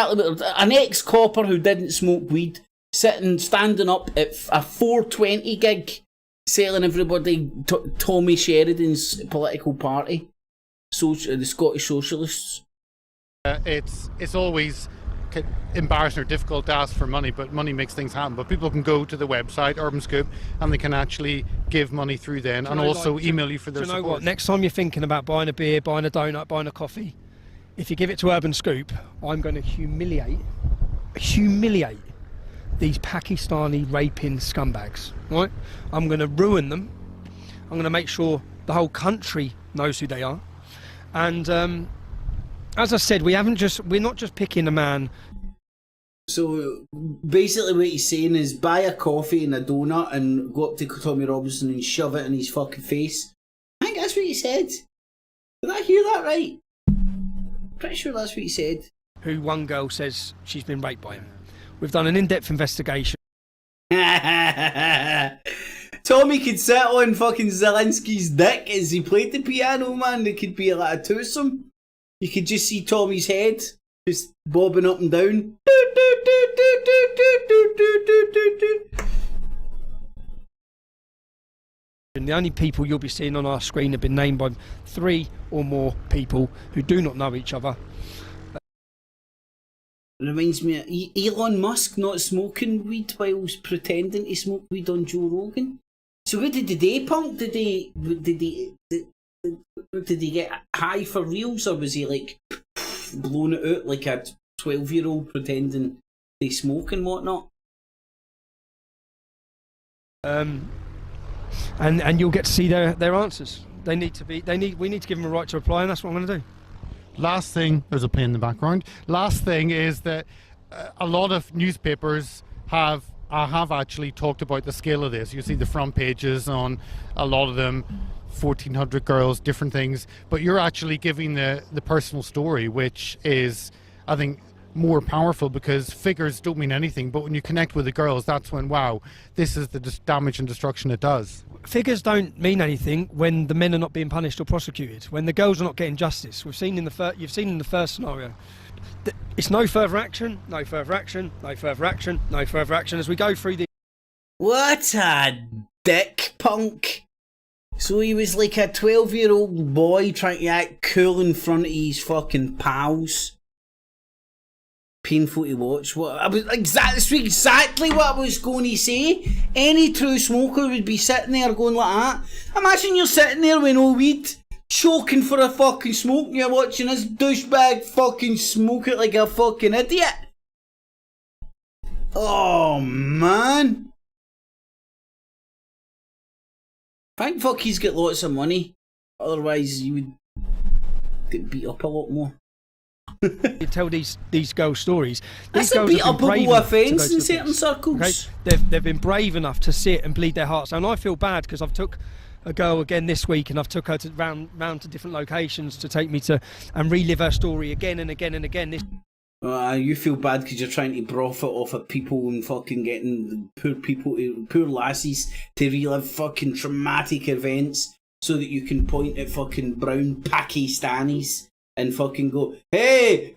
An ex-copper who didn't smoke weed, standing up at a 420 gig, selling everybody Tommy Sheridan's political party, the Scottish Socialists. It's always embarrassing or difficult to ask for money, but money makes things happen. But people can go to the website Urban Scoop and they can actually give money through then, and also email you for their support. What? Next time you're thinking about buying a beer, buying a donut, buying a coffee, if you give it to Urban Scoop, I'm going to humiliate these Pakistani raping scumbags, right? I'm going to ruin them. I'm going to make sure the whole country knows who they are. And as I said, we're not just picking a man. So basically what he's saying is buy a coffee and a donut and go up to Tommy Robinson and shove it in his fucking face. I think that's what he said. Did I hear that right? Pretty sure that's what he said. Who one girl says she's been raped by him. We've done an in-depth investigation. Tommy could sit on fucking Zelensky's dick as he played the piano, man. There could be like a twosome. You could just see Tommy's head just bobbing up and down. And the only people you'll be seeing on our screen have been named by 3 or more people who do not know each other. Reminds me of Elon Musk not smoking weed whilst pretending to smoke weed on Joe Rogan. So what did they punk? Did he get high for reals, or was he like blowing it out like a 12-year-old pretending they smoke and whatnot? And you'll get to see their answers. We need to give them a right to reply, and that's what I'm going to do. Last thing, there's a plane in the background. Last thing is that a lot of newspapers have actually talked about the scale of this. You see the front pages on a lot of them, 1,400 girls, different things. But you're actually giving the personal story, which is, I think, more powerful, because figures don't mean anything. But when you connect with the girls, that's when, wow, this is the damage and destruction it does. Figures don't mean anything when the men are not being punished or prosecuted, when the girls are not getting justice. You've seen in the first scenario. It's no further action, no further action, no further action, no further action as we go through the... What a dick punk. So he was like a 12-year-old boy trying to act cool in front of his fucking pals. Painful to watch. That's exactly what I was going to say. Any true smoker would be sitting there going like that. Imagine you're sitting there with no weed, choking for a fucking smoke, and you're watching this douchebag fucking smoke it like a fucking idiot. Oh man. Thank fuck he's got lots of money. Otherwise you would get beat up a lot more. You tell these girls stories. That's a beat-upable offence in certain circles. Okay? They've been brave enough to sit and bleed their hearts out. And I feel bad because I've took a girl again this week, and I've took her round to different locations to take me to and relive her story again and again and again. You feel bad because you're trying to profit off of people and fucking getting poor lassies to relive fucking traumatic events so that you can point at fucking brown Pakistanis and fucking go, hey,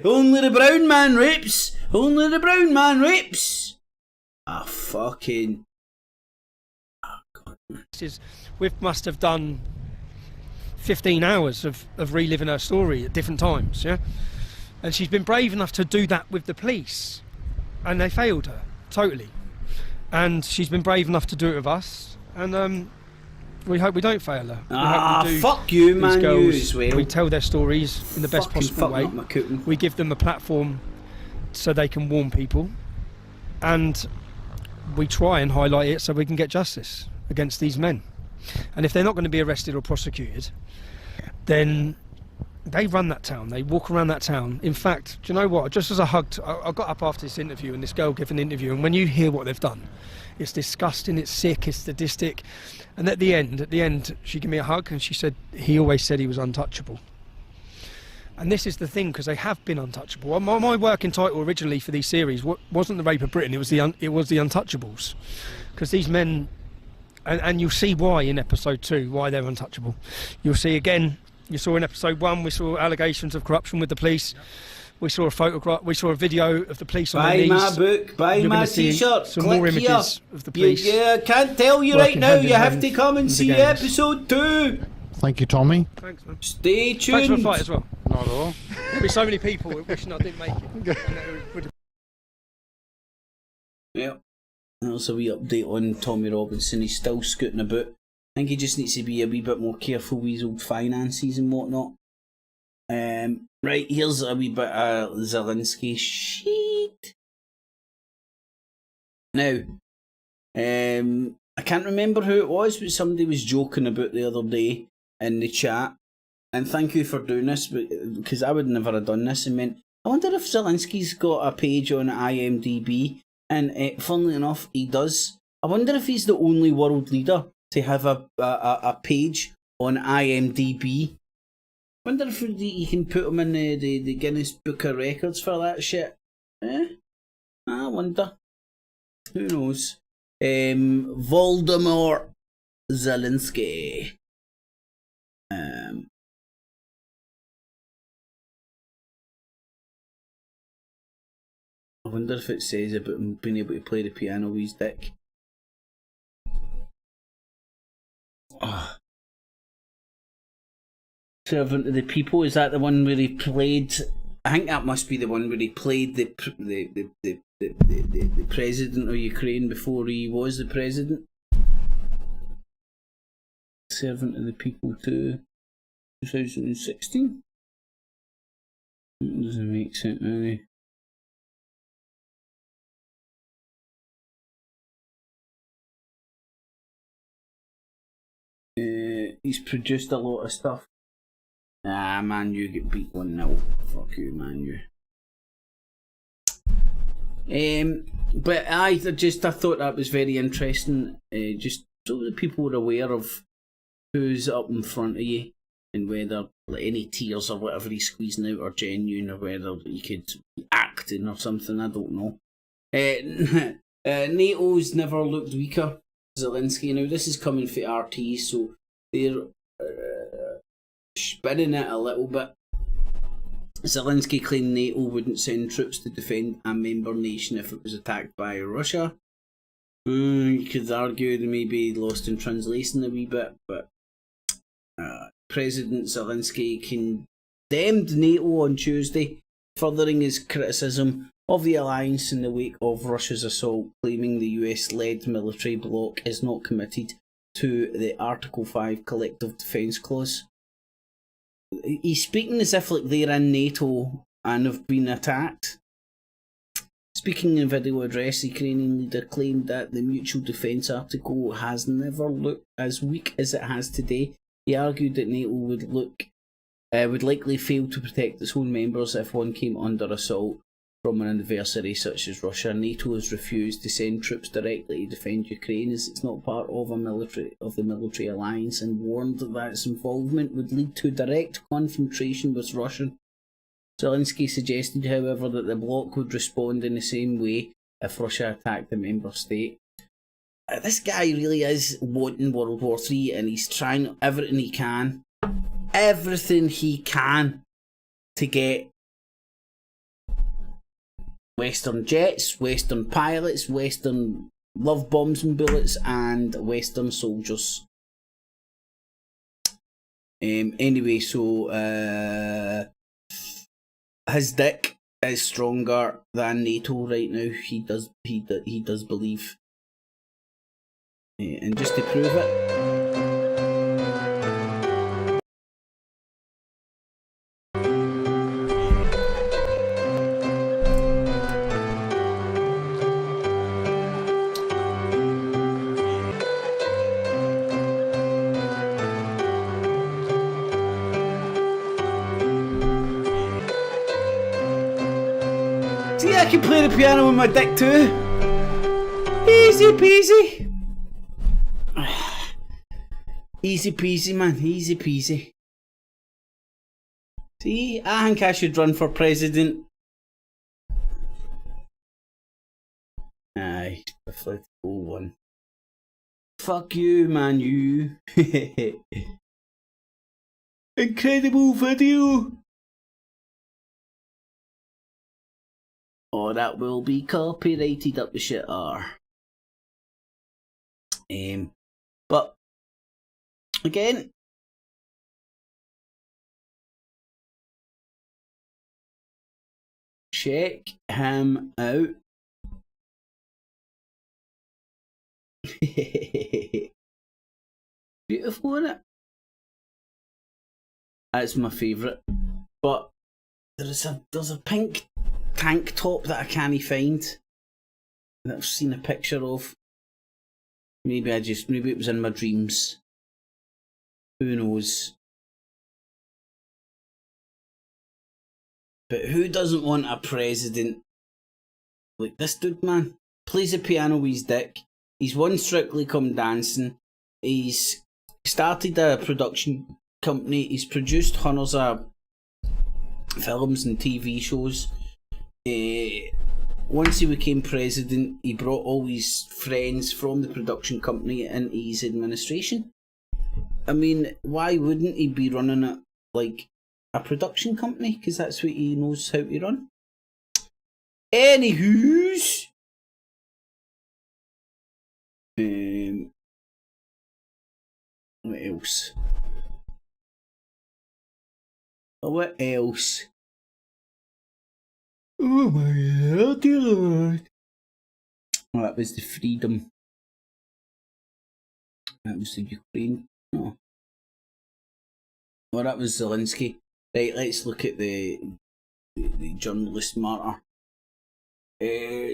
only the brown man rapes, only the brown man rapes. Fucking... Oh, God. We must have done 15 hours of reliving her story at different times, yeah? And she's been brave enough to do that with the police, and they failed her, totally. And she's been brave enough to do it with us, and we hope we don't fail her. Fuck you, man, you as well. We tell their stories in the best possible way. We give them a platform so they can warn people, and we try and highlight it so we can get justice against these men. And if they're not going to be arrested or prosecuted, then they run that town, they walk around that town. In fact, do you know what, just as I got up after this interview, and this girl gave an interview, and when you hear what they've done, it's disgusting, it's sick, it's sadistic. And at the end, she gave me a hug and she said, he always said he was untouchable. And this is the thing, because they have been untouchable. My working title originally for these series wasn't The Rape of Britain, it was the Untouchables. Because these men, and you'll see why in episode 2, why they're untouchable. You'll see again, you saw in episode 1, we saw allegations of corruption with the police. We saw a photograph. We saw a video of the police on Buy their knees. my book, buy You're my gonna see t-shirt, some click more here. images of the police. Yeah, I can't tell you right working now. hand in You have hand to come and with the see gangs. episode 2. Thank you, Tommy. Thanks, man. Stay Thanks for the tuned. fight as well. Not at all. There'll be so many people wishing I didn't make it. And that it would have Yeah. That's a wee update on Tommy Robinson. He's still scooting about. I think he just needs to be a wee bit more careful with his old finances and whatnot. Right, here's a wee bit of Zelensky shit. Now, I can't remember who it was, but somebody was joking about the other day in the chat. And thank you for doing this, because I would never have done this. And meant, I wonder if Zelensky's got a page on IMDb. And funnily enough, he does. I wonder if he's the only world leader to have a page on IMDb. I wonder if you can put him in the Guinness Book of Records for that shit. I wonder. Who knows? Voldemort Zelensky. I wonder if it says about him being able to play the piano with his dick. Servant of the People, is that the one where he played? I think that must be the one where he played the president of Ukraine before he was the president. Servant of the People 2, 2016. That doesn't make sense, really. He's produced a lot of stuff. Ah, Man U get beat 1-0. Fuck you, Man U. But I thought that was very interesting. Just so that people were aware of who's up in front of you and whether any tears or whatever he's squeezing out are genuine, or whether he could be acting or something. I don't know. NATO's never looked weaker. Zelensky. Now this is coming from RT, so they're spinning it a little bit. Zelensky claimed NATO wouldn't send troops to defend a member nation if it was attacked by Russia. You could argue they may be lost in translation a wee bit, but President Zelensky condemned NATO on Tuesday, furthering his criticism of the alliance in the wake of Russia's assault, claiming the US-led military bloc is not committed to the Article 5 Collective Defence Clause. He's speaking as if like they're in NATO and have been attacked. Speaking in a video address, the Ukrainian leader claimed that the Mutual Defence Article has never looked as weak as it has today. He argued that NATO would likely fail to protect its own members if one came under assault from an adversary such as Russia. NATO has refused to send troops directly to defend Ukraine as it's not part of the military alliance, and warned that its involvement would lead to direct confrontation with Russia. Zelensky suggested, however, that the bloc would respond in the same way if Russia attacked a member state. This guy really is wanting World War III, and he's trying everything he can to get Western jets, Western pilots, Western love bombs and bullets, and Western soldiers. Anyway, so his dick is stronger than NATO right now. He does believe, and just to prove it. See, I can play the piano with my dick too. Easy peasy. Easy peasy, man. Easy peasy. See, I think I should run for president. Aye, the political one. Fuck you, man, you. Incredible video. or that will be copyrighted up the shit are. But again, check him out. Beautiful, isn't it? That's my favourite. But there's a pink tank top that I can't find that I've seen a picture of. Maybe it was in my dreams. Who knows? But who doesn't want a president like this dude, man? Plays the piano with his dick. He's won Strictly Come Dancing. He's started a production company. He's produced hundreds of films and TV shows. Once he became president, he brought all his friends from the production company into his administration. I mean, why wouldn't he be running it like a production company? Because that's what he knows how to run. Anywho's, what else? What else? Oh my dear Lord. Oh, that was the freedom. That was the Ukraine. No. Oh, that was Zelensky. Right, let's look at the journalist martyr.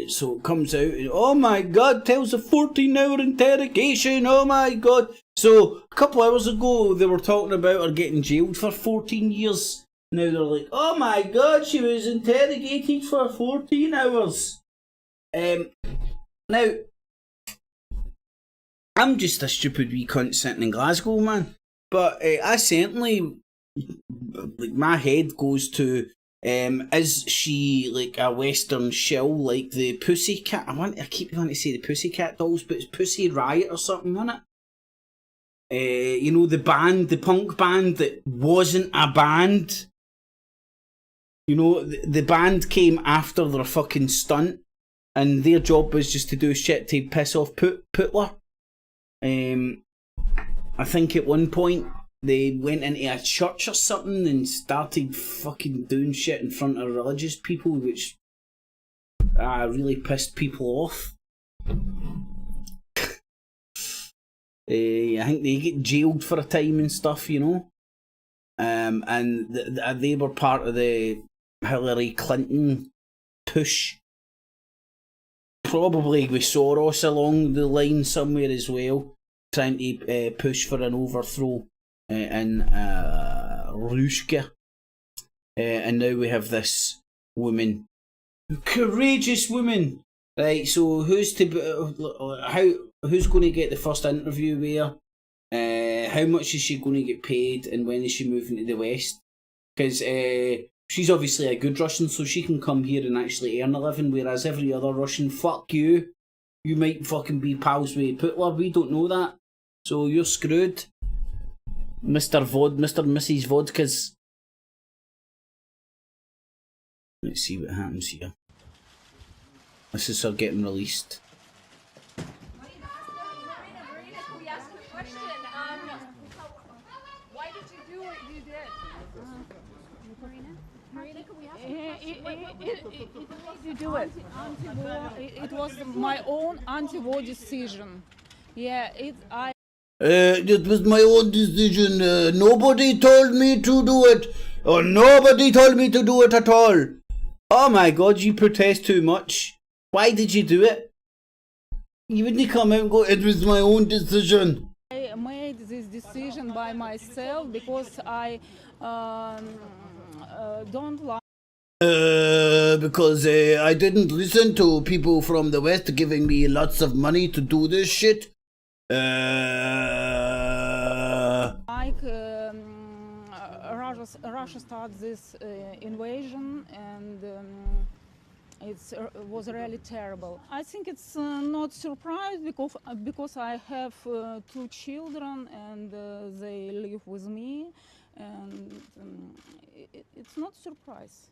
So it comes out, oh my god, tells a 14-hour interrogation, oh my god. So a couple hours ago they were talking about her getting jailed for 14 years. Now they're like, oh my god, she was interrogated for 14 hours. Now, I'm just a stupid wee cunt sitting in Glasgow, man. But I certainly, like, my head goes to, is she like a Western shill like the Pussycat? I keep wanting to say the Pussycat Dolls, but it's Pussy Riot or something, isn't it? You know, the band, the punk band that wasn't a band. You know, the band came after their fucking stunt, and their job was just to do shit to piss off Putler. I think at one point they went into a church or something and started fucking doing shit in front of religious people, which really pissed people off. I think they get jailed for a time and stuff, you know. And they were part of the Hillary Clinton push. Probably with Soros along the line somewhere as well, trying to push for an overthrow in Russia. And now we have this woman, courageous woman. Right, so who's going to get the first interview where? How much is she going to get paid, and when is she moving to the West? Because she's obviously a good Russian, so she can come here and actually earn a living, whereas every other Russian, fuck you. You might fucking be pals with Putler, we don't know that. So you're screwed. Mr. and Mrs. Vodkas. Let's see what happens here. This is her getting released. Why did you do what you did? You do it. It was my own anti-war decision. Yeah, it was my own decision. Nobody told me to do it. Or nobody told me to do it at all. Oh my god, you protest too much. Why did you do it? You wouldn't come out and go, it was my own decision. I made this decision by myself because I don't like. Because I didn't listen to people from the West giving me lots of money to do this shit. Russia started this invasion, and it was really terrible. I think it's not surprise because I have 2 children and they live with me, and it's not surprise.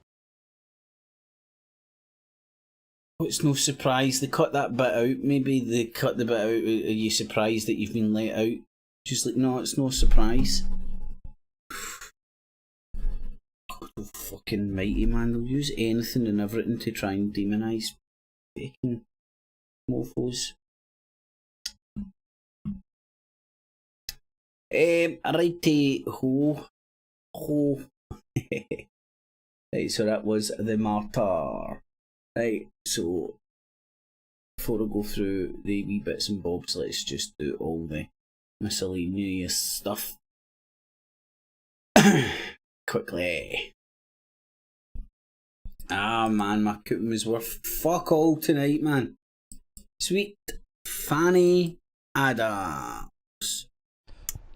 It's no surprise. They cut that bit out. Maybe they cut the bit out. Are you surprised that you've been let out? She's like, no, it's no surprise. God, oh, fucking mighty, man. They'll use anything and everything to try and demonise fucking mofos. Righty ho. Right, so that was the martyr. Right, so before I go through the wee bits and bobs, let's just do all the miscellaneous stuff quickly. Ah man, my cooking was worth fuck all tonight, man. Sweet Fanny Adams.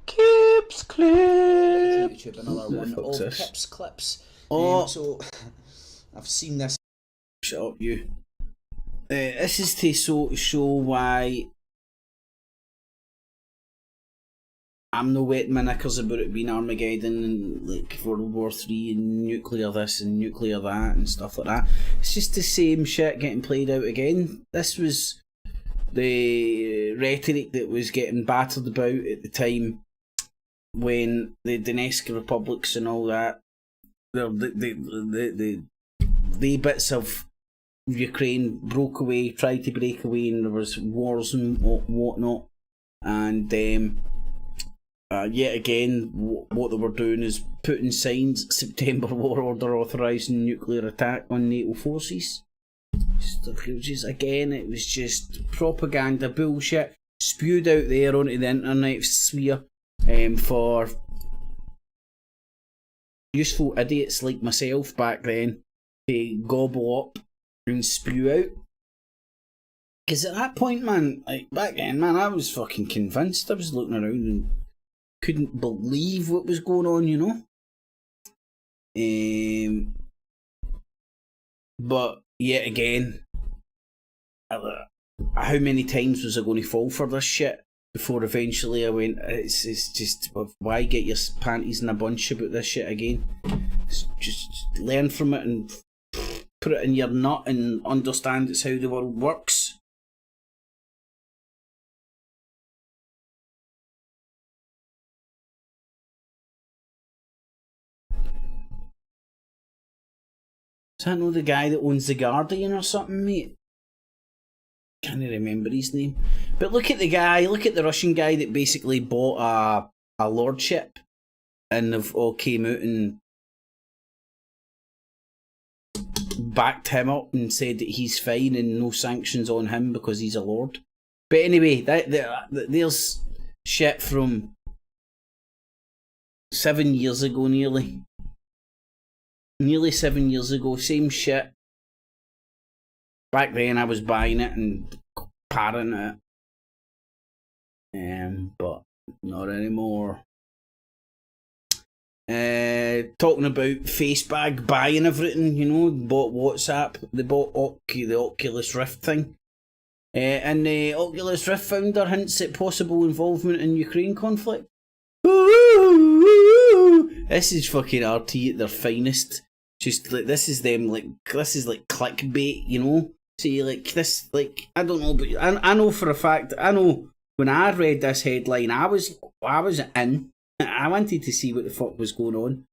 Kips clip. YouTube, another one of this? Kips clips. Oh. So I've seen this. Shut up, you. This is to show why I'm no wetting my knickers about it being Armageddon and like World War 3 and nuclear this and nuclear that and stuff like that. It's just the same shit getting played out again. This was the rhetoric that was getting battered about at the time when the Donetsk republics and all that, the bits of Ukraine broke away, tried to break away, and there was wars and whatnot. And yet again, what they were doing is putting signs, September War Order authorising nuclear attack on NATO forces. Again, it was just propaganda bullshit spewed out there onto the internet sphere for useful idiots like myself back then to gobble up and spew out. Because at that point, man, like back then, man, I was fucking convinced. I was looking around and couldn't believe what was going on, you know. But yet again, how many times was I going to fall for this shit before eventually I went, it's just, why get your panties in a bunch about this shit again? Just learn from it and put it in your nut and understand it's how the world works. Is that not the guy that owns The Guardian or something, mate? Can't remember his name. But look at the guy, look at the Russian guy that basically bought a lordship and they've all came out and backed him up and said that he's fine and no sanctions on him because he's a lord. But anyway, there's shit from 7 years ago nearly. Nearly 7 years ago, same shit. Back then I was buying it and parroting it. But not anymore. Talking about Facebag buying everything, you know, bought WhatsApp, they bought the Oculus Rift thing. And the Oculus Rift founder hints at possible involvement in Ukraine conflict. This is fucking RT at their finest. Just like this is them, like this is like clickbait, you know. See, like this, like I don't know, but I know for a fact. I know when I read this headline, I was in. I wanted to see what the fuck was going on.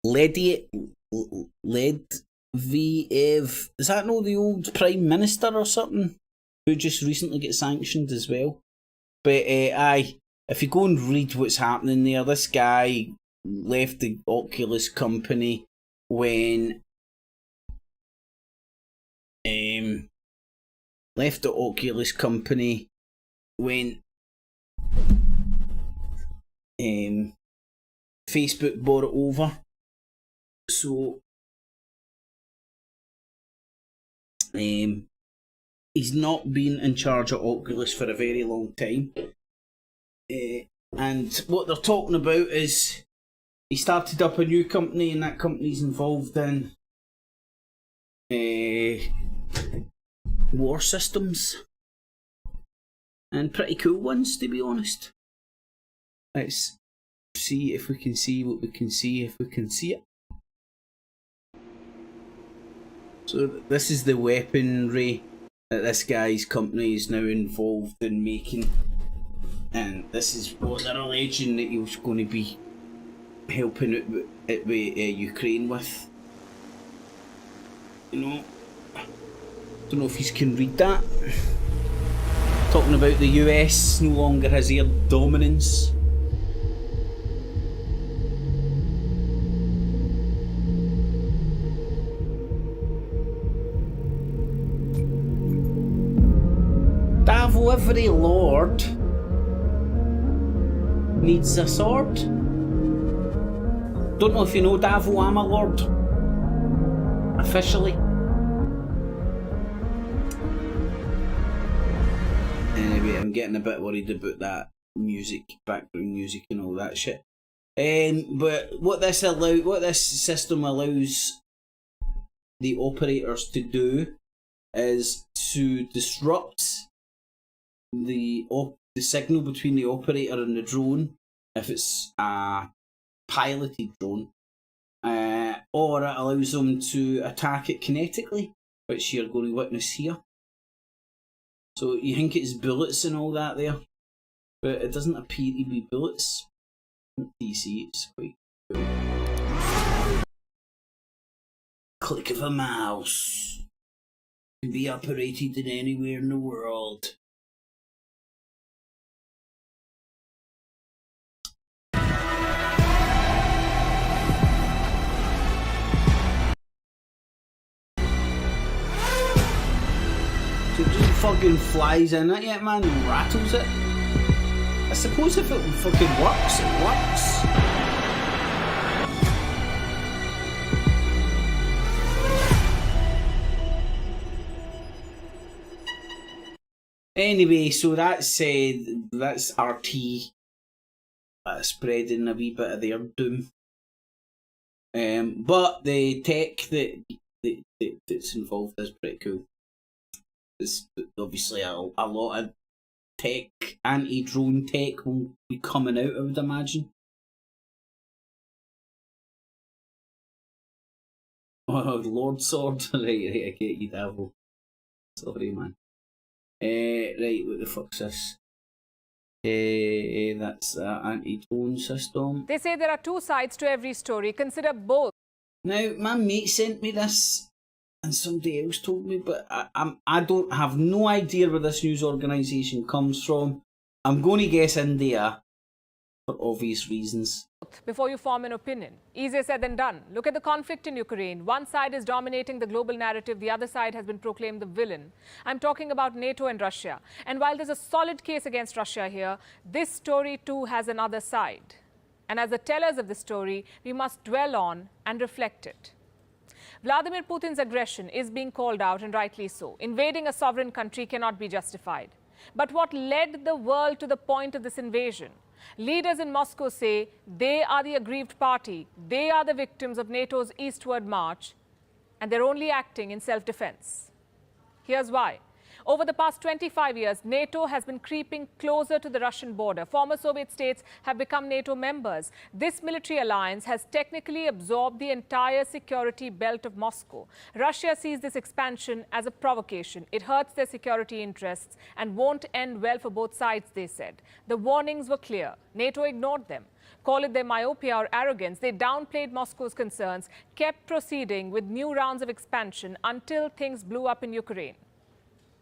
Ledviev, is that not the old Prime Minister or something who just recently got sanctioned as well? But aye, if you go and read what's happening there, this guy left the Oculus company when Facebook bought it over. So he's not been in charge of Oculus for a very long time. And what they're talking about is he started up a new company and that company's involved in war systems. And pretty cool ones, to be honest. Let's see if we can see what we can see, if we can see it. So this is the weaponry that this guy's company is now involved in making, and this is what they're alleging that he was going to be helping it with Ukraine with. You know, don't know if you can read that. Talking about the US no longer has air dominance. Davo, every lord needs a sword. Don't know if you know, Davo, I'm a lord. Officially. Anyway, I'm getting a bit worried about that music, background music and all that shit. But what this system allows the operators to do is to disrupt the signal between the operator and the drone, if it's a piloted drone, or it allows them to attack it kinetically, which you're going to witness here. So you think it's bullets and all that there, but it doesn't appear to be bullets. DC, it's quite cool. Click of a mouse. Can be operated in anywhere in the world. So it just fucking flies in it yet, man, and rattles it. I suppose if it fucking works, it works. Anyway, so that's RT spreading a wee bit of their doom. But the tech that's involved is pretty cool. There's obviously a lot of tech, anti-drone tech will be coming out, I would imagine. Oh, Lord Sword. right, I get you, Devil. Sorry, man. Right, what the fuck's this? That's an anti-drone system. They say there are two sides to every story. Consider both. Now, my mate sent me this, and somebody else told me, but I don't have no idea where this news organisation comes from. I'm going to guess India, for obvious reasons. Before you form an opinion. Easier said than done. Look at the conflict in Ukraine. One side is dominating the global narrative. The other side has been proclaimed the villain. I'm talking about NATO and Russia. And while there's a solid case against Russia here, this story too has another side. And as the tellers of the story, we must dwell on and reflect it. Vladimir Putin's aggression is being called out, and rightly so. Invading a sovereign country cannot be justified. But what led the world to the point of this invasion? Leaders in Moscow say they are the aggrieved party. They are the victims of NATO's eastward march, and they're only acting in self-defense. Here's why. Over the past 25 years, NATO has been creeping closer to the Russian border. Former Soviet states have become NATO members. This military alliance has technically absorbed the entire security belt of Moscow. Russia sees this expansion as a provocation. It hurts their security interests and won't end well for both sides, they said. The warnings were clear. NATO ignored them. Call it their myopia or arrogance. They downplayed Moscow's concerns, kept proceeding with new rounds of expansion until things blew up in Ukraine.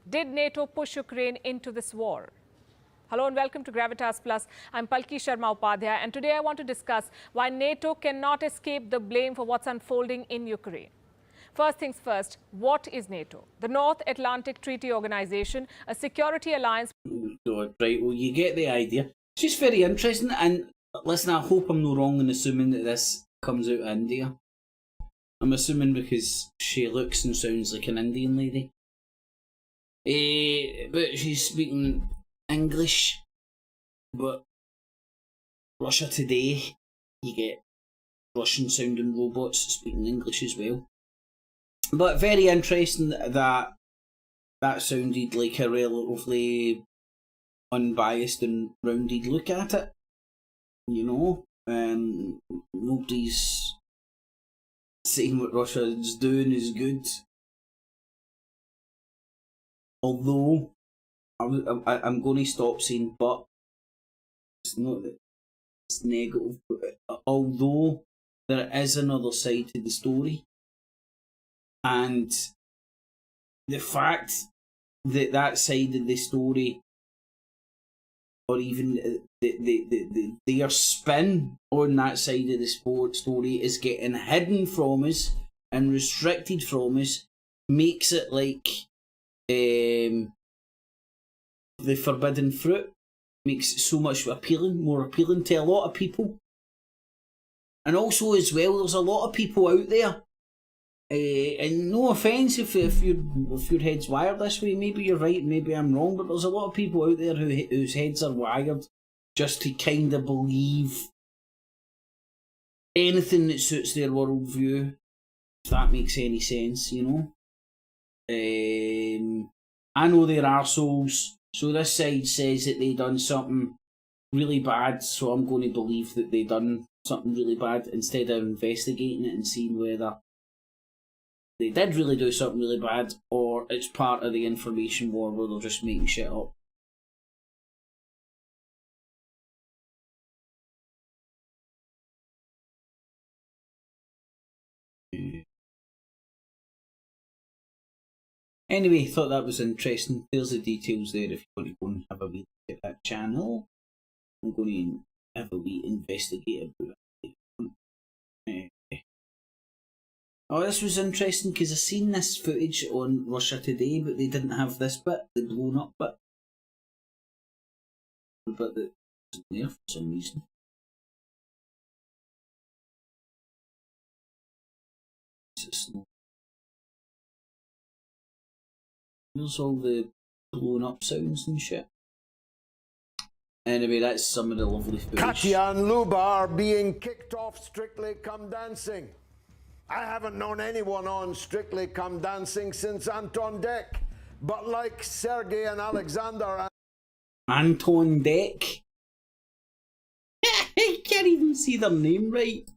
Did NATO push Ukraine into this war? Hello and welcome to Gravitas Plus. I'm Palki Sharma Upadhyay, and today I want to discuss why NATO cannot escape the blame for what's unfolding in Ukraine. First things first, what is NATO? The North Atlantic Treaty Organization, a security alliance. God, right, well, you get the idea. It's just very interesting, and listen, I hope I'm not wrong in assuming that this comes out of India. I'm assuming because she looks and sounds like an Indian lady. But she's speaking English. But Russia Today, you get Russian sounding robots speaking English as well. But very interesting that sounded like a relatively unbiased and rounded look at it. You know, nobody's saying what Russia's doing is good. although I'm going to stop saying but. It's not that it's negative, but although there is another side to the story, and the fact that that side of the story, or even their spin on that side of the story is getting hidden from us and restricted from us, makes it like the forbidden fruit. Makes it so much more appealing to a lot of people. And also as well, there's a lot of people out there, and no offence if your head's wired this way, maybe you're right, maybe I'm wrong, but there's a lot of people out there whose heads are wired just to kind of believe anything that suits their worldview, if that makes any sense, you know. I know they're arseholes. So this side says that they done something really bad, so I'm going to believe that they done something really bad instead of investigating it and seeing whether they did really do something really bad or it's part of the information war where they're just making shit up. Anyway, thought that was interesting. There's the details there if you want to go and have a wee look at that channel. I'm going to have a wee investigate about it. Oh, this was interesting because I seen this footage on Russia Today, but they didn't have this bit, the blown up bit. The bit that wasn't there for some reason. Here's all the blown up sounds and shit. Anyway, that's some of the lovely footage. Katya and Luba are being kicked off Strictly Come Dancing. I haven't known anyone on Strictly Come Dancing since Anton Deck. But like Sergey and Alexander... Anton Deck? I can't even see their name right.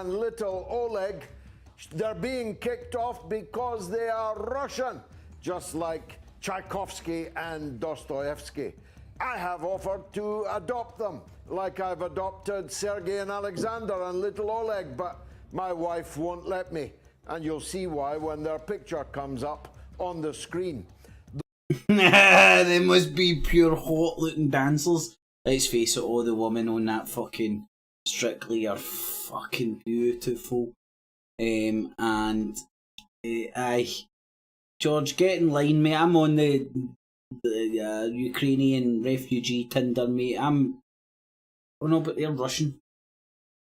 And little Oleg, they're being kicked off because they are Russian, just like Tchaikovsky and Dostoevsky. I have offered to adopt them, like I've adopted Sergey and Alexander and little Oleg, but my wife won't let me, and you'll see why when their picture comes up on the screen. They must be pure hot looking dancers. Let's face it, all the women on that fucking Strictly are fucking beautiful. George, get in line, mate. I'm on the Ukrainian refugee Tinder, mate. Oh no, but they're Russian.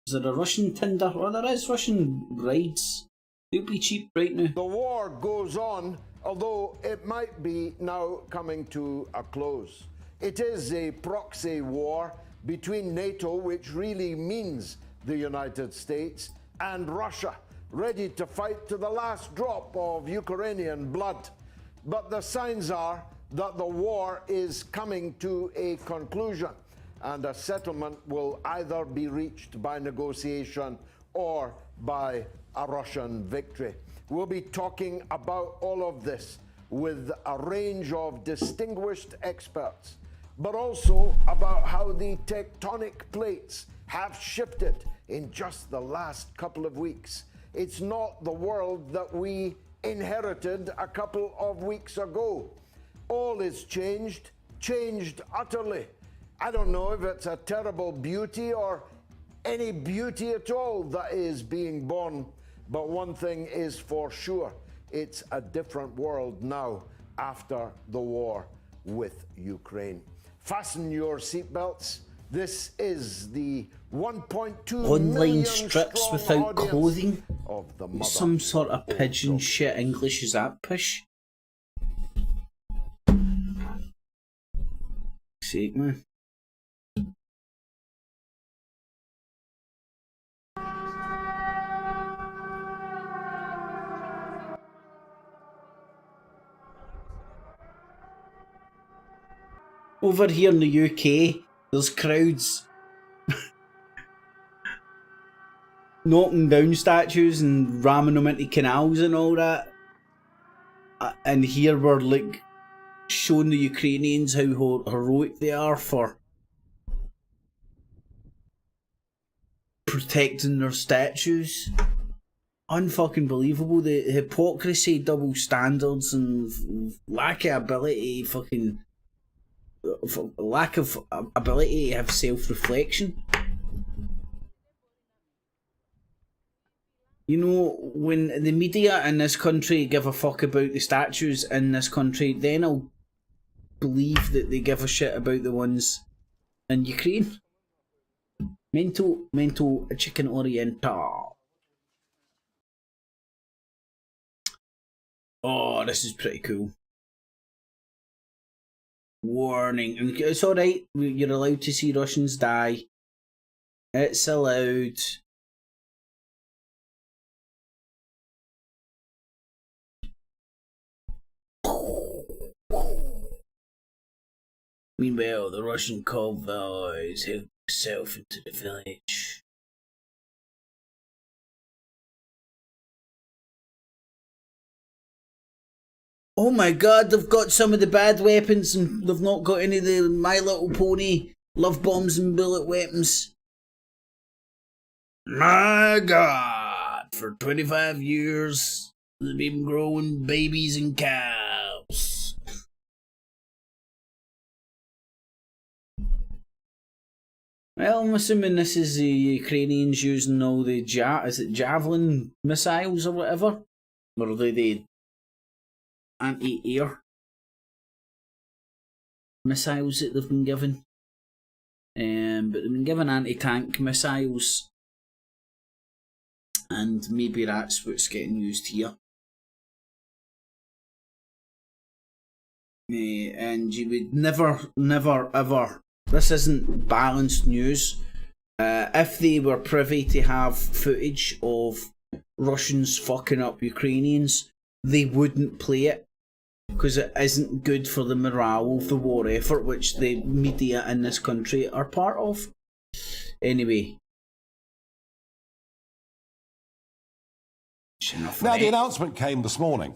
Is there a Russian Tinder? Oh, there is Russian brides. They'll be cheap right now. The war goes on, although it might be now coming to a close. It is a proxy war between NATO, which really means the United States, and Russia, ready to fight to the last drop of Ukrainian blood. But the signs are that the war is coming to a conclusion, and a settlement will either be reached by negotiation or by a Russian victory. We'll be talking about all of this with a range of distinguished experts, but also about how the tectonic plates have shifted in just the last couple of weeks. It's not the world that we inherited a couple of weeks ago. All is changed utterly. I don't know if it's a terrible beauty or any beauty at all that is being born, but one thing is for sure, it's a different world now after the war with Ukraine. Fasten your seatbelts. This is the 1.2 online strips without clothing. Of the some sort of pigeon shit English, is that pish? Sake, man. Over here in the UK, there's crowds knocking down statues and ramming them into canals and all that. And here we're like showing the Ukrainians how heroic they are for protecting their statues. Unfucking believable. The hypocrisy, double standards, and lack of ability, lack of ability to have self-reflection. You know, when the media in this country give a fuck about the statues in this country, then I'll believe that they give a shit about the ones in Ukraine. Mental chicken oriental. Oh, this is pretty cool. Warning. It's alright, you're allowed to see Russians die. It's allowed. Meanwhile, the Russian convoys have itself into the village. Oh my god, they've got some of the bad weapons and they've not got any of the My Little Pony love bombs and bullet weapons. My god, for 25 years they've been growing babies and cows. Well, I'm assuming this is the Ukrainians using all the javelin missiles or whatever? Or are they the anti-air missiles that they've been given? But they've been given anti-tank missiles. And maybe that's what's getting used here. And you would never ever, this isn't balanced news, if they were privy to have footage of Russians fucking up Ukrainians, they wouldn't play it, because it isn't good for the morale of the war effort, which the media in this country are part of. Anyway. Now, the announcement came this morning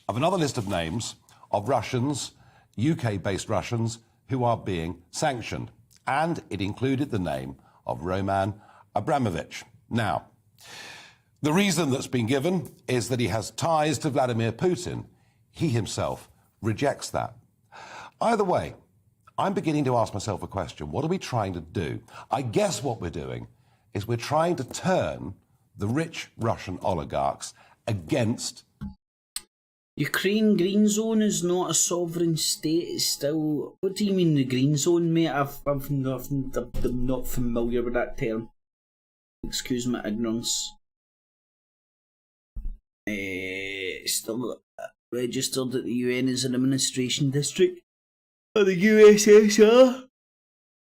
of another list of names of Russians, UK-based Russians, who are being sanctioned. And it included the name of Roman Abramovich. Now, the reason that's been given is that he has ties to Vladimir Putin. He himself rejects that. Either way, I'm beginning to ask myself a question. What are we trying to do? I guess what we're doing is we're trying to turn the rich Russian oligarchs against. Ukraine Green Zone is not a sovereign state. It's still. What do you mean the Green Zone, mate? I'm not familiar with that term. Excuse my ignorance. Still registered at the UN as an administration district of the USSR,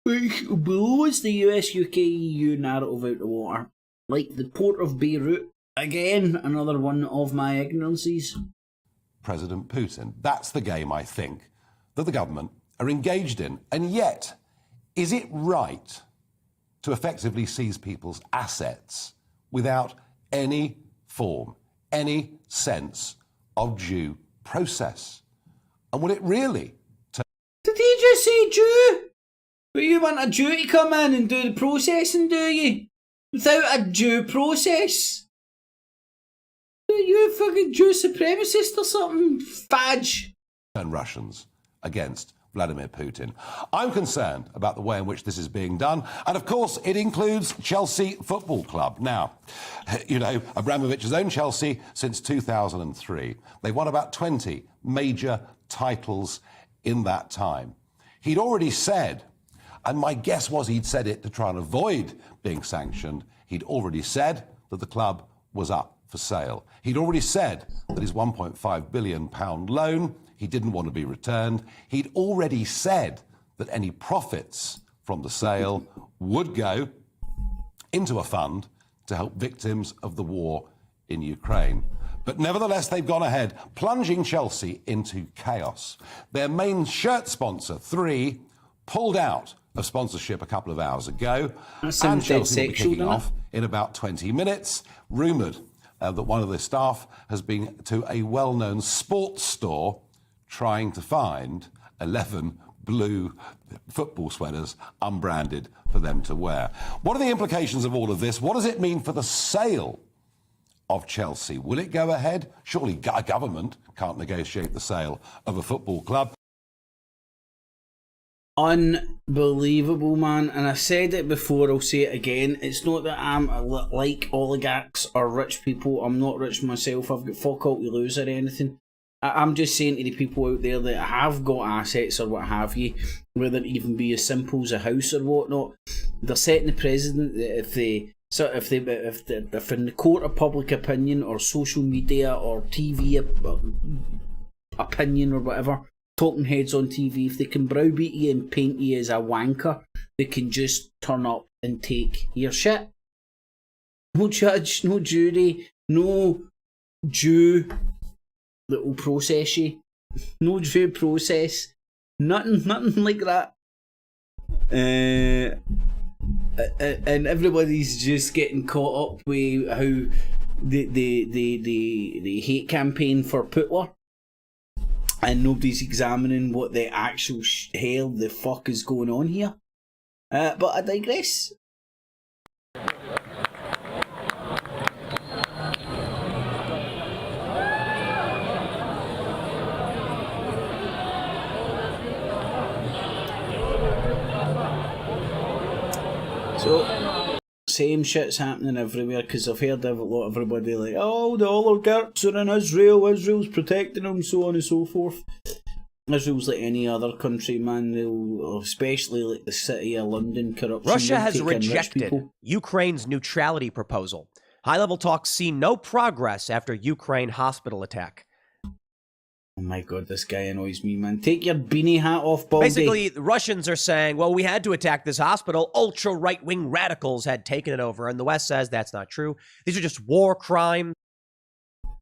which blows the US-UK EU narrative out the water. Like the port of Beirut. Again, another one of my ignorances. President Putin. That's the game, I think, that the government are engaged in. And yet, is it right to effectively seize people's assets without any form, any sense of due process? And will it really? Did he just say due? But you want a Jew to come in and do the processing, do you? Without a due process? Are you a fucking Jew supremacist or something, fudge? And Russians against Vladimir Putin. I'm concerned about the way in which this is being done. And of course, it includes Chelsea Football Club. Now, you know, Abramovich has owned Chelsea since 2003. They've won about 20 major titles in that time. He'd already said, and my guess was he'd said it to try and avoid being sanctioned, he'd already said that the club was up for sale. He'd already said that his £1.5 billion loan, he didn't want to be returned. He'd already said that any profits from the sale would go into a fund to help victims of the war in Ukraine. But nevertheless, they've gone ahead, plunging Chelsea into chaos. Their main shirt sponsor, 3, pulled out of sponsorship a couple of hours ago. That And sounds dead Chelsea will be sexual, kicking doesn't it? off in about 20 minutes. Rumoured that one of the staff has been to a well-known sports store trying to find 11 blue football sweaters unbranded for them to wear. What are the implications of all of this? What does it mean for the sale of Chelsea? Will it go ahead? Surely a government can't negotiate the sale of a football club. Unbelievable, man. And I said it before, I'll say it again. It's not that I'm like oligarchs or rich people. I'm not rich myself. I've got fuck all to lose or anything. I'm just saying to the people out there that have got assets or what have you, whether it even be as simple as a house or whatnot, they're setting the precedent that if in the court of public opinion or social media or TV opinion or whatever, talking heads on TV, if they can browbeat you and paint you as a wanker, they can just turn up and take your shit. No judge, no jury, no Jew that will process you. No due process. Nothing like that. And everybody's just getting caught up with how the hate campaign for Putler, and nobody's examining what the actual hell the fuck is going on here. But I digress. So, same shit's happening everywhere, because I've heard a lot of everybody like, oh, the oligarchs are in Israel, Israel's protecting them, so on and so forth. Israel's like any other country, man. They'll, especially like the city of London, corruption. Russia has rejected Ukraine's neutrality proposal. High-level talks see no progress after Ukraine hospital attack. Oh my god, this guy annoys me, man. Take your beanie hat off, Baldy. Basically, the Russians are saying, well, we had to attack this hospital. Ultra-right-wing radicals had taken it over. And the West says that's not true. These are just war crimes.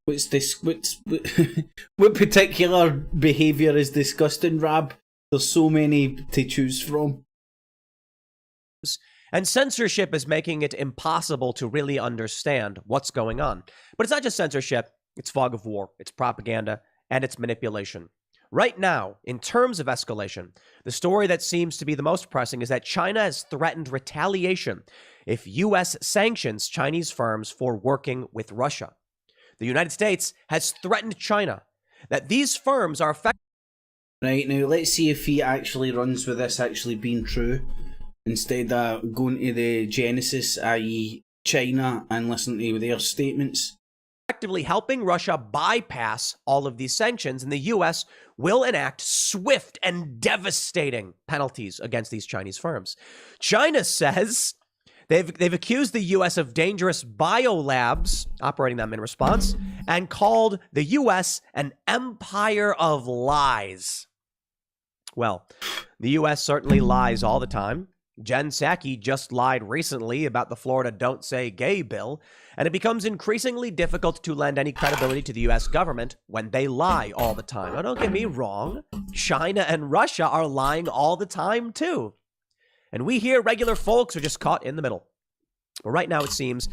What's this? What particular behaviour is disgusting, Rab? There's so many to choose from. And censorship is making it impossible to really understand what's going on. But it's not just censorship. It's fog of war. It's propaganda. And its manipulation. Right now, in terms of escalation, the story that seems to be the most pressing is that China has threatened retaliation if U.S. sanctions Chinese firms for working with Russia. The United States has threatened China that these firms are affected. Right, now let's see if he actually runs with this actually being true, instead of going to the genesis, i.e. China, and listening to their statements. Effectively helping Russia bypass all of these sanctions, and the U.S. will enact swift and devastating penalties against these Chinese firms. China says they've accused the U.S. of dangerous biolabs, operating them in response, and called the U.S. an empire of lies. Well, the U.S. certainly lies all the time. Jen Psaki just lied recently about the Florida Don't Say Gay bill, and it becomes increasingly difficult to lend any credibility to the U.S. government when they lie all the time. Now, don't get me wrong. China and Russia are lying all the time, too. And we here, regular folks, are just caught in the middle. But right now, it seems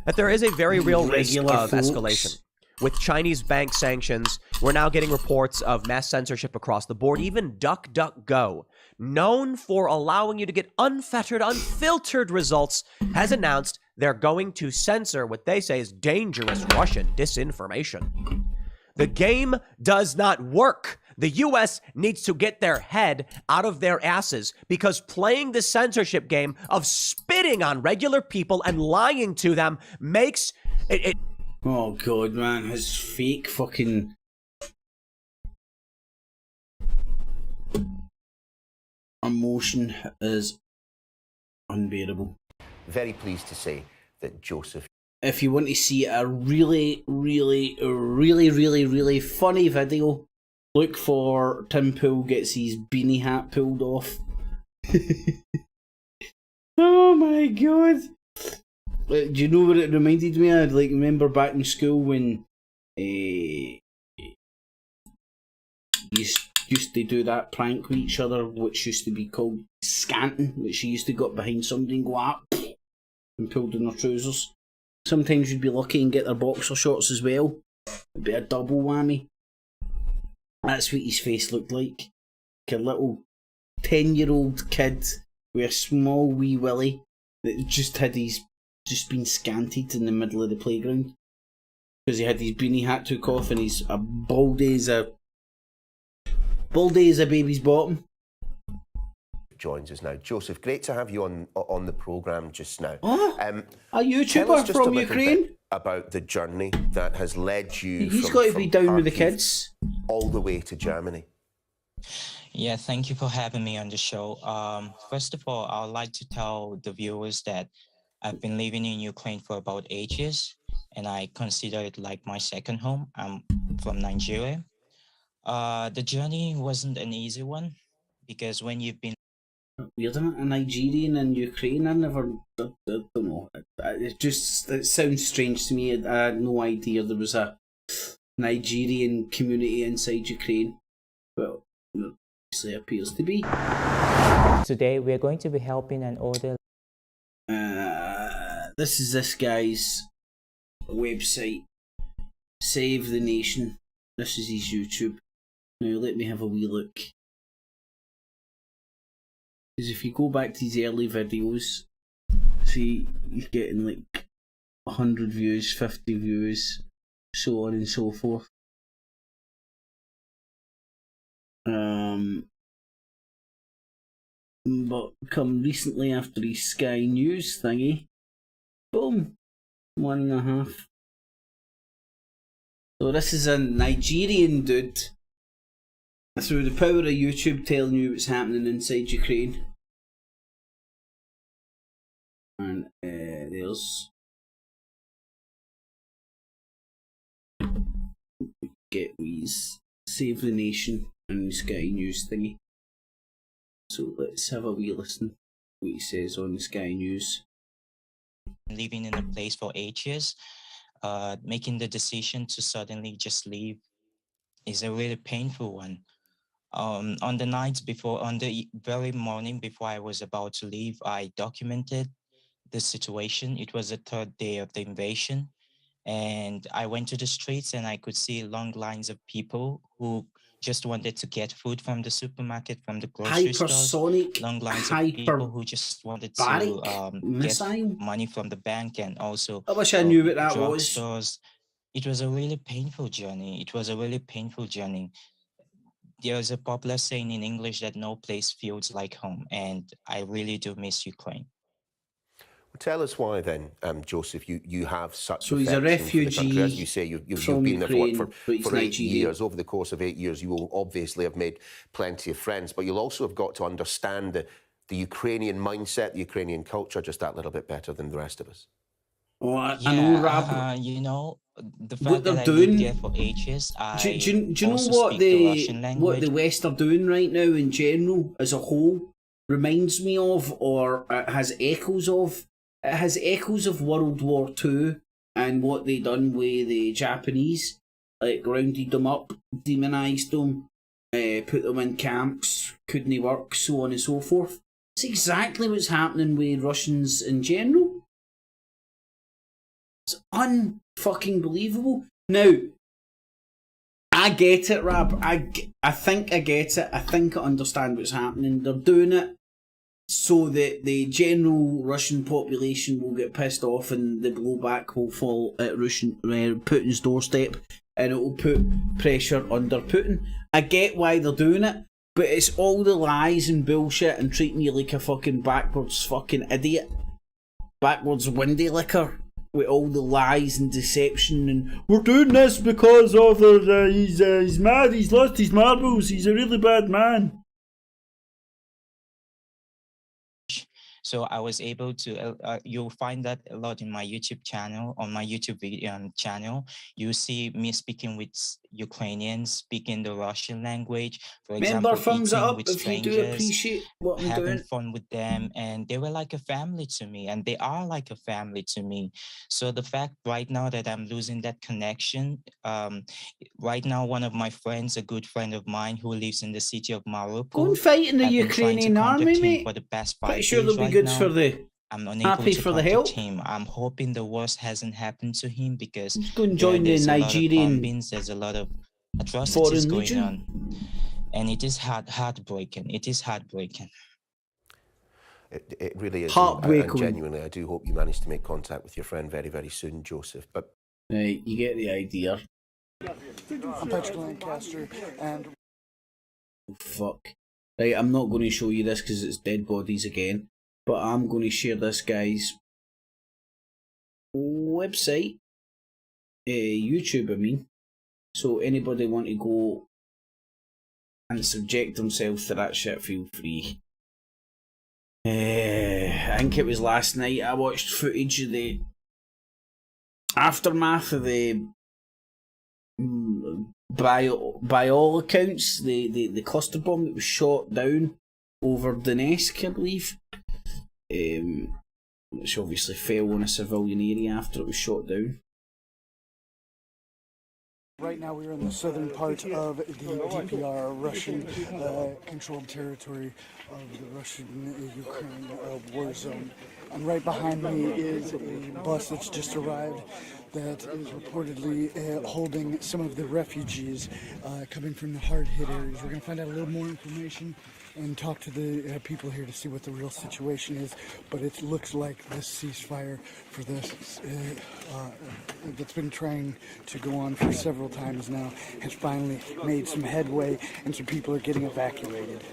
that there is a very real risk of escalation. With Chinese bank sanctions, we're now getting reports of mass censorship across the board. Even DuckDuckGo, known for allowing you to get unfettered, unfiltered results, has announced they're going to censor what they say is dangerous Russian disinformation. The game does not work. The U.S. needs to get their head out of their asses, because playing the censorship game of spitting on regular people and lying to them makes it. Oh god, man, his fake fucking emotion is unbearable. Very pleased to say that Joseph. If you want to see a really funny video, look for Tim Pool gets his beanie hat pulled off. Oh my god. Do you know what it reminded me of? Like, remember back in school when you used to do that prank with each other, which used to be called scanting, which you used to go behind somebody and go up and pull down their trousers. Sometimes you'd be lucky and get their boxer shorts as well. It'd be a double whammy. That's what his face looked like. Like a little 10-year-old kid with a small wee willy that just had his just been scanted in the middle of the playground. Because he had his beanie hat took off and he's a bald as a baby's bottom. Joins us now. Joseph, great to have you on the programme just now. A YouTuber from Ukraine? About the journey that has led you He's got to be down with the kids. All the way to Germany. Yeah, thank you for having me on the show. First of all, I would like to tell the viewers that I've been living in Ukraine for about 8 years, and I consider it like my second home. I'm from Nigeria. The journey wasn't an easy one, because when you've been Weird, isn't it? A Nigerian in Ukraine. I don't know. It sounds strange to me. I had no idea there was a Nigerian community inside Ukraine. Well, obviously appears to be. Today we are going to be helping an older. This is this guy's website. Save the Nation. This is his YouTube. Now let me have a wee look. Because if you go back to his early videos, see, he's getting like 100 views, 50 views, so on and so forth. But come recently after his Sky News thingy, boom, 1.5. So this is a Nigerian dude, through the power of YouTube, telling you what's happening inside Ukraine. And there's get these Save the Nation and Sky News thingy. So let's have a wee listen what he says on the Sky News. living in a place for 8 years, making the decision to suddenly just leave is a really painful one. On the nights before, on the very morning before I was about to leave, I documented the situation. It was the third day of the invasion, and I went to the streets and I could see long lines of people who just wanted to get food from the supermarket, from the grocery stores. Long lines of people who just wanted to get money from the bank, and also I wish I knew what that was. Stores. It was a really painful journey. It was a really painful journey. There's a popular saying in English that no place feels like home, and I really do miss Ukraine. Tell us why then, Joseph, you have such. So he's a refugee. As you say, you've been there for 8 years. Over the course of 8 years, you will obviously have made plenty of friends, but you'll also have got to understand the Ukrainian mindset, the Ukrainian culture, just that little bit better than the rest of us. Oh, yeah, you know, the fact what they're that I doing. lived there for 8 years, Do you know what the West are doing right now in general, as a whole, reminds me of, or has echoes of? It has echoes of World War II and what they done with the Japanese, like rounded them up, demonised them, put them in camps, couldn't work, so on and so forth. It's exactly what's happening with Russians in general. It's unfucking believable. Now, I get it, Rab. I think I get it. I think I understand what's happening. They're doing it so that the general Russian population will get pissed off and the blowback will fall at Putin's doorstep, and it will put pressure under Putin. I get why they're doing it, but it's all the lies and bullshit and treating you like a fucking backwards fucking idiot. Backwards windy liquor with all the lies and deception, and we're doing this because of he's mad, he's lost his marbles, he's a really bad man. So I was able to, you'll find that a lot in my YouTube channel, on my YouTube video, channel. You see me speaking with Ukrainians, speaking the Russian language, for Remember, example, thumbs it eating up with if you do strangers, appreciate what I'm having doing. fun with them, and they were like a family to me, and they are like a family to me. So the fact right now that I'm losing that connection, right now one of my friends, a good friend of mine who lives in the city of Mariupol, Go and fight in the Ukrainian army, mate. for the past 5 Pretty sure days they'll be right good now. for the. I'm unable Happy to for the contact help. him. I'm hoping the worst hasn't happened to him, because Let's go and join the there's Nigerian a lot of bombings, there's a lot of atrocities Foreign going Legion. on, and it is heartbreaking. It is heartbreaking. It really is. Heartbreaking. And genuinely, I do hope you manage to make contact with your friend very, very soon, Joseph. But right, you get the idea. I'm Patrick Lancaster, and oh, fuck. Right, I'm not going to show you this because it's dead bodies again, but I'm going to share this guy's website, YouTube, I mean. So anybody want to go and subject themselves to that shit, feel free. I think it was last night I watched footage of the aftermath of the, by all accounts, the cluster bomb that was shot down over Donetsk, I believe, which obviously fell on a civilian area after it was shot down. right now we're in the southern part of the DPR, Russian-controlled territory of the Russian-Ukraine war zone. And right behind me is a bus that's just arrived that is reportedly holding some of the refugees coming from the hard-hit areas. We're going to find out a little more information and talk to the people here to see what the real situation is. But it looks like this ceasefire for this that's been trying to go on for several times now has finally made some headway, and some people are getting evacuated.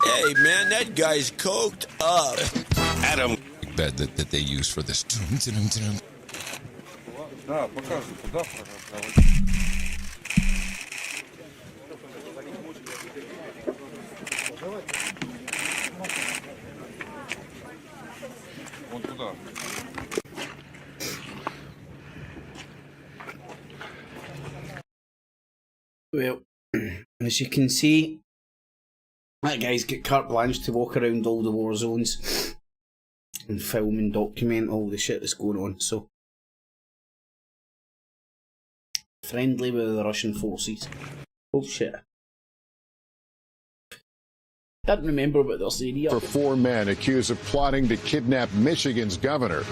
Hey man, that guy's coked up. Adam bed that they use for this. Well, as you can see, that guy's got carte blanche to walk around all the war zones and film and document all the shit that's going on. So, friendly with the Russian forces. Oh shit. Can't remember what they're saying here. For 4 men accused of plotting to kidnap Michigan's governor.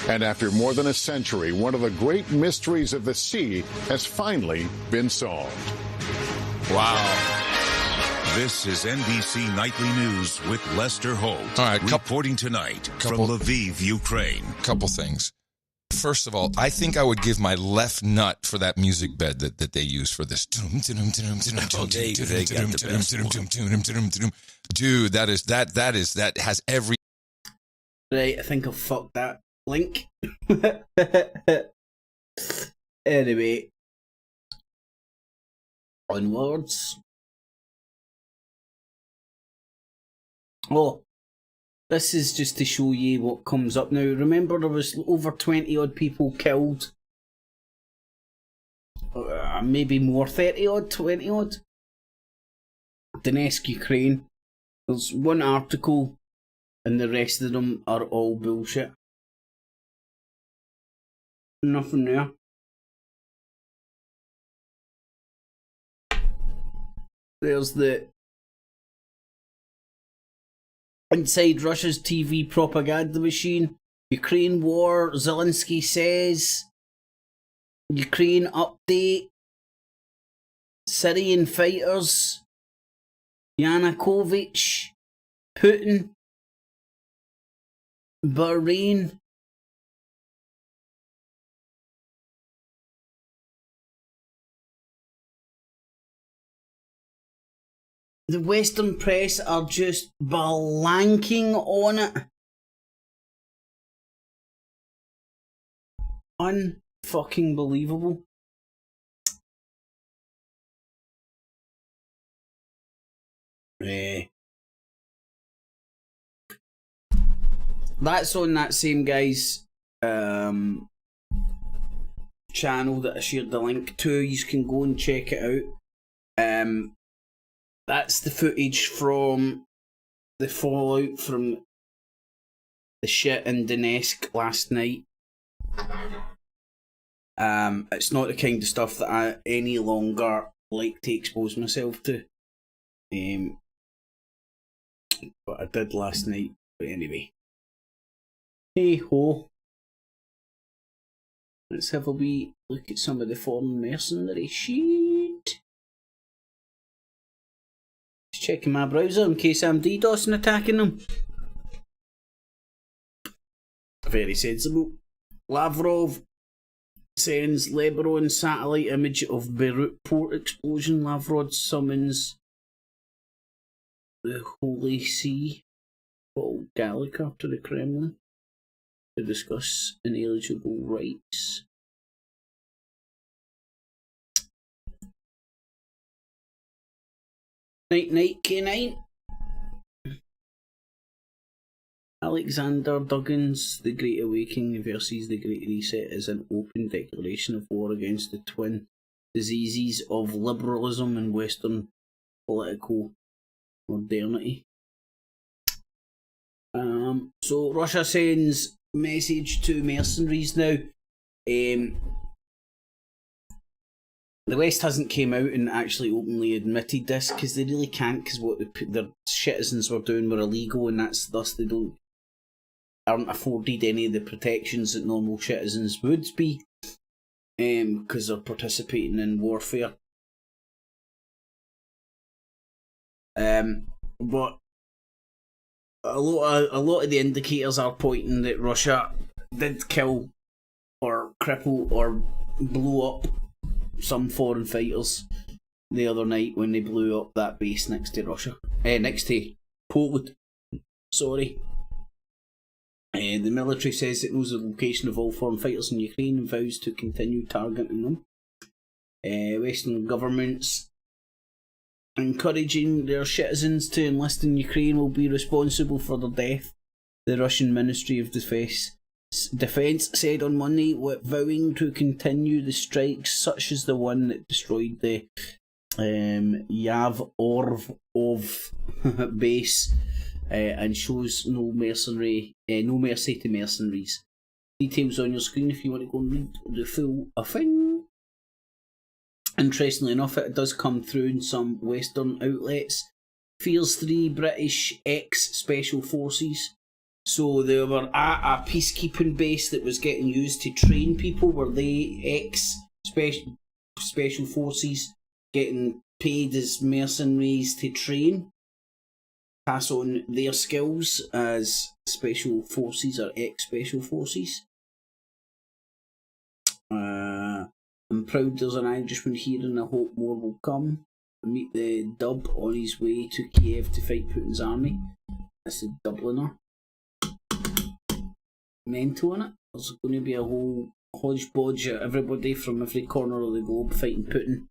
And after more than a century, one of the great mysteries of the sea has finally been solved. Wow. This is NBC Nightly News with Lester Holt. All right, reporting tonight from Lviv, Ukraine. Couple things. First of all, I think I would give my left nut for that music bed that they use for this. Dude, that has every. Right, I think I'll fuck that link. Anyway, onwards. Oh, this is just to show you what comes up now. Remember, there was over 20 odd people killed. Maybe more, 30 odd, 20 odd. Donetsk, Ukraine. There's one article, and the rest of them are all bullshit. Nothing there. There's the inside Russia's TV propaganda machine. Ukraine war, Zelensky says. Ukraine update. Syrian fighters. Yanukovych. Putin. Bahrain. The Western press are just blanking on it. Unfucking believable. That's on that same guy's channel that I shared the link to. You can go and check it out. That's the footage from the fallout from the shit in Donetsk last night. It's not the kind of stuff that I any longer like to expose myself to. But I did last night. But anyway. Hey ho. Let's have a wee look at some of the foreign mercenary shit. Just checking my browser in case I'm DDoS and attacking them. Very sensible. Lavrov sends Lebanon satellite image of Beirut port explosion. Lavrov summons the Holy See, Paul Gallagher, to the Kremlin to discuss inalienable rights. Night night K9. Alexander Duggan's The Great Awakening versus The Great Reset is an open declaration of war against the twin diseases of liberalism and Western political modernity. So Russia sends message to mercenaries now. The West hasn't came out and actually openly admitted this because they really can't, because what their citizens were doing were illegal, and that's thus they aren't afforded any of the protections that normal citizens would be, because they're participating in warfare. But a lot of the indicators are pointing that Russia did kill or cripple or blow up some foreign fighters the other night when they blew up that base next to Russia. Next to Poland. Sorry. The military says it knows the location of all foreign fighters in Ukraine and vows to continue targeting them. Western governments encouraging their citizens to enlist in Ukraine will be responsible for their death, the Russian Ministry of Defense said on Monday, vowing to continue the strikes such as the one that destroyed the Yavorov base, and shows no mercy to mercenaries. Details on your screen if you want to go and read the full thing. Interestingly enough, it does come through in some Western outlets. Fears 3 British ex-special forces. So they were at a peacekeeping base that was getting used to train people. Were they ex-special forces getting paid as mercenaries to train? Pass on their skills as special forces or ex-special forces. I'm proud there's an Irishman here and I hope more will come. Meet the dub on his way to Kiev to fight Putin's army. That's the Dubliner. Mental in it. There's going to be a whole hodgepodge of everybody from every corner of the globe fighting Putin.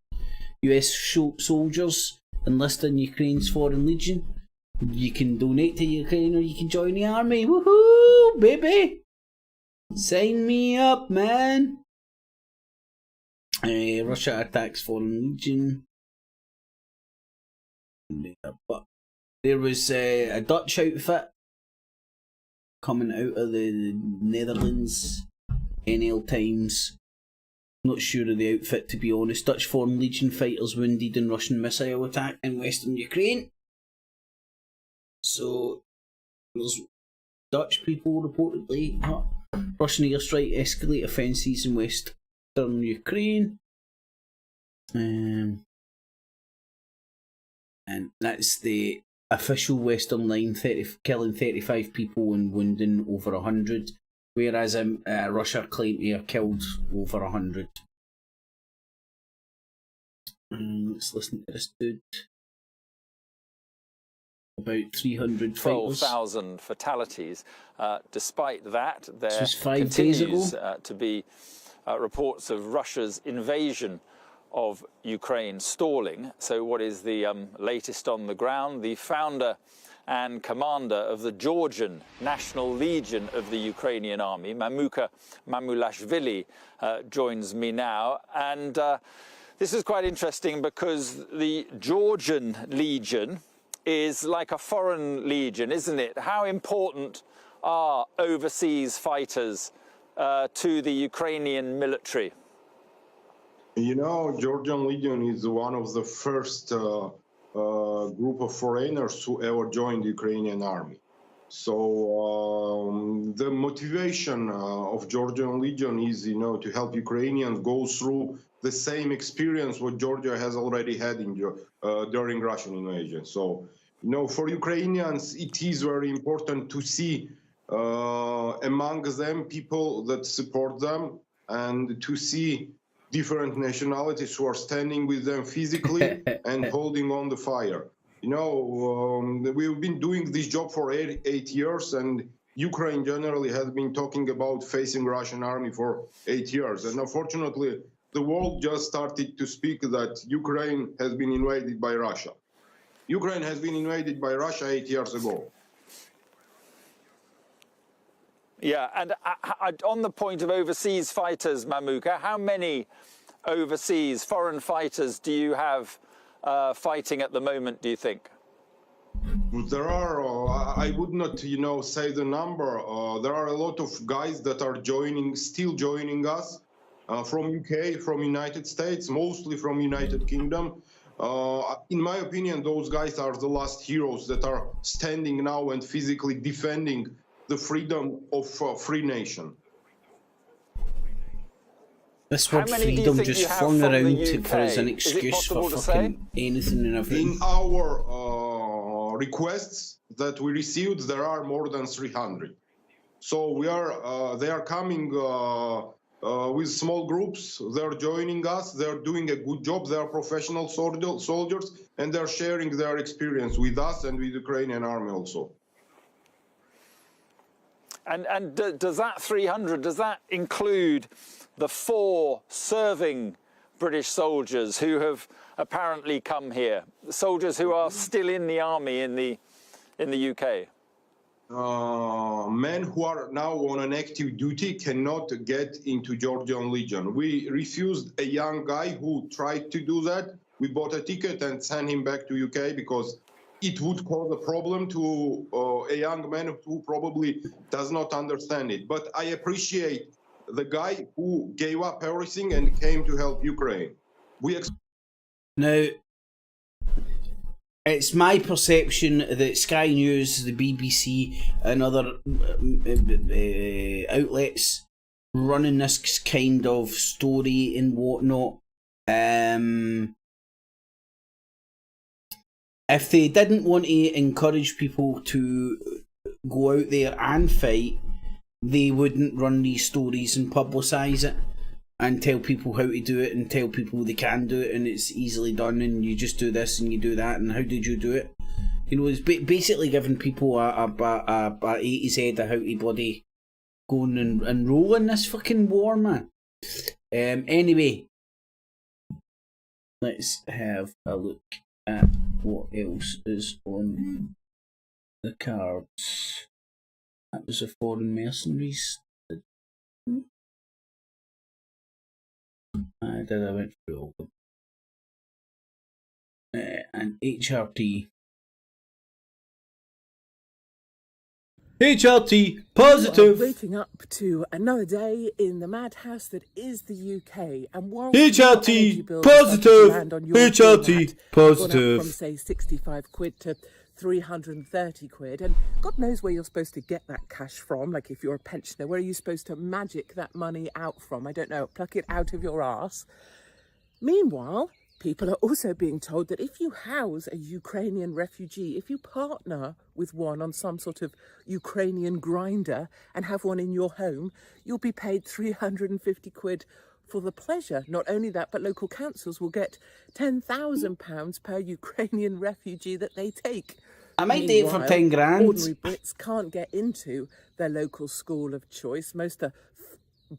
US soldiers enlist in Ukraine's Foreign Legion. You can donate to Ukraine or you can join the army. Woohoo, baby! Sign me up, man! Russia attacks Foreign Legion. But there was a Dutch outfit coming out of the Netherlands. NL Times. Not sure of the outfit, to be honest. Dutch Foreign Legion fighters wounded in Russian missile attack in western Ukraine. So there's Dutch people reportedly hurt. Russian airstrike escalate offences in western Ukraine. And that's the official Western line, killing 35 people and wounding over 100, whereas Russia claimed they have killed over 100. Let's listen to this dude. About 300 fighters. 12,000 fatalities. Despite that, there This was 5 days ago. continues to be reports of Russia's invasion of Ukraine stalling. So what is the latest on the ground? The founder and commander of the Georgian National Legion of the Ukrainian Army, Mamuka Mamulashvili, joins me now. And this is quite interesting because the Georgian Legion is like a foreign legion, isn't it? How important are overseas fighters to the Ukrainian military? You know, Georgian Legion is one of the first group of foreigners who ever joined the Ukrainian army. So the motivation of Georgian Legion is, you know, to help Ukrainians go through the same experience what Georgia has already had during Russian invasion. So, you know, for Ukrainians, it is very important to see among them people that support them and to see different nationalities who are standing with them physically and holding on the fire. You know, we've been doing this job for eight years, and Ukraine generally has been talking about facing Russian army for 8 years. And unfortunately, the world just started to speak that Ukraine has been invaded by Russia. Ukraine has been invaded by Russia 8 years ago. Yeah, and on the point of overseas fighters, Mamuka, how many overseas foreign fighters do you have fighting at the moment, do you think? There are, I would not, you know, say the number. There are a lot of guys that are still joining us from UK, from United States, mostly from United Kingdom. In my opinion, those guys are the last heroes that are standing now and physically defending the freedom of a free nation. This word freedom just flung around for as an excuse for fucking anything and everything. In our requests that we received, there are more than 300. So they are coming with small groups. They're joining us. They're doing a good job. They are professional soldiers, and they're sharing their experience with us and with the Ukrainian army also. And does that 300, does that include the 4 serving British soldiers who have apparently come here, soldiers who are still in the army in the UK? Men who are now on an active duty cannot get into Georgian Legion. We refused a young guy who tried to do that. We bought a ticket and sent him back to UK because it would cause a problem to a young man who probably does not understand it. But I appreciate the guy who gave up everything and came to help Ukraine. Now, it's my perception that Sky News, the BBC, and other outlets running this kind of story and whatnot, if they didn't want to encourage people to go out there and fight, they wouldn't run these stories and publicise it and tell people how to do it and tell people they can do it and it's easily done and you just do this and you do that and how did you do it? You know, it's basically giving people a A to Z of how to bloody go and roll in this fucking war, man. Anyway, let's have a look at what else is on the cards. That was the foreign mercenaries. I went through all of them. And HRT. HRT positive. Waking up to another day in the madhouse that is the UK, and while HRT positive. HRT positive. From say 65 quid to 330 quid, and God knows where you're supposed to get that cash from. Like if you're a pensioner, where are you supposed to magic that money out from? I don't know, pluck it out of your arse. Meanwhile, people are also being told that if you house a Ukrainian refugee, if you partner with one on some sort of Ukrainian grinder and have one in your home, you'll be paid 350 quid for the pleasure. Not only that, but local councils will get £10,000 per Ukrainian refugee that they take. I might do it for 10 grand. Ordinary Brits can't get into their local school of choice. Most are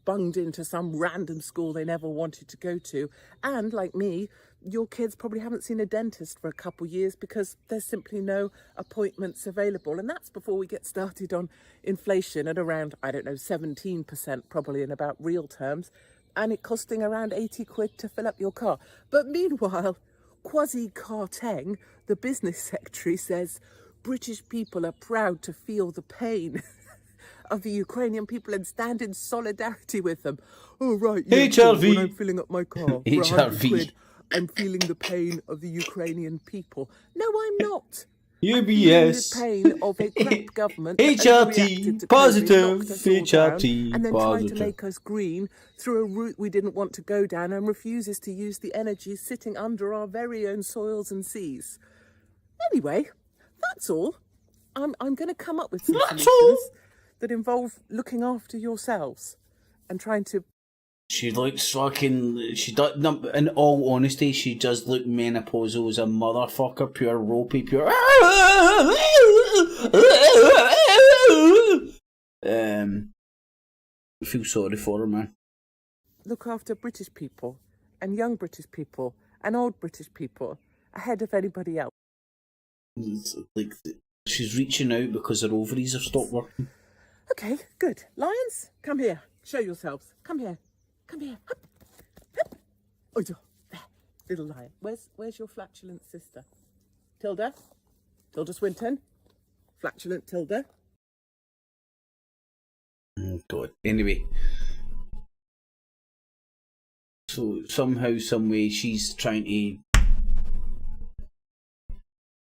bunged into some random school they never wanted to go to. And like me, your kids probably haven't seen a dentist for a couple years because there's simply no appointments available. And that's before we get started on inflation at around, I don't know, 17% probably in about real terms, and it costing around 80 quid to fill up your car. But meanwhile, Kwasi Kwarteng, the business secretary, says British people are proud to feel the pain of the Ukrainian people and stand in solidarity with them. Oh, right, yeah, HRV. when I'm filling up my car for 100 HRV. quid, I'm feeling the pain of the Ukrainian people. No, I'm not. UBS. I'm feeling the pain of a crap government that overreacted to HRT. Positive. COVID, knocked us all down, HRT. and then tried to Positive. make us green through a route we didn't want to go down, and refuses to use the energy sitting under our very own soils and seas. Anyway, that's all. I'm going to come up with some solutions that involve looking after yourselves and trying to... She looks fucking... She does, no, in all honesty, she does look menopausal as a motherfucker. Pure ropey, pure... I feel sorry for her, man. look after British people and young British people and old British people ahead of anybody else. It's like she's reaching out because her ovaries have stopped working. Okay, good. Lions, come here. Show yourselves. Come here. Come here. Hup. Hup. Oh, there. Little lion. Where's your flatulent sister? Tilda? Tilda Swinton? Flatulent Tilda? Oh, God. Anyway. So, somehow, someway, she's trying to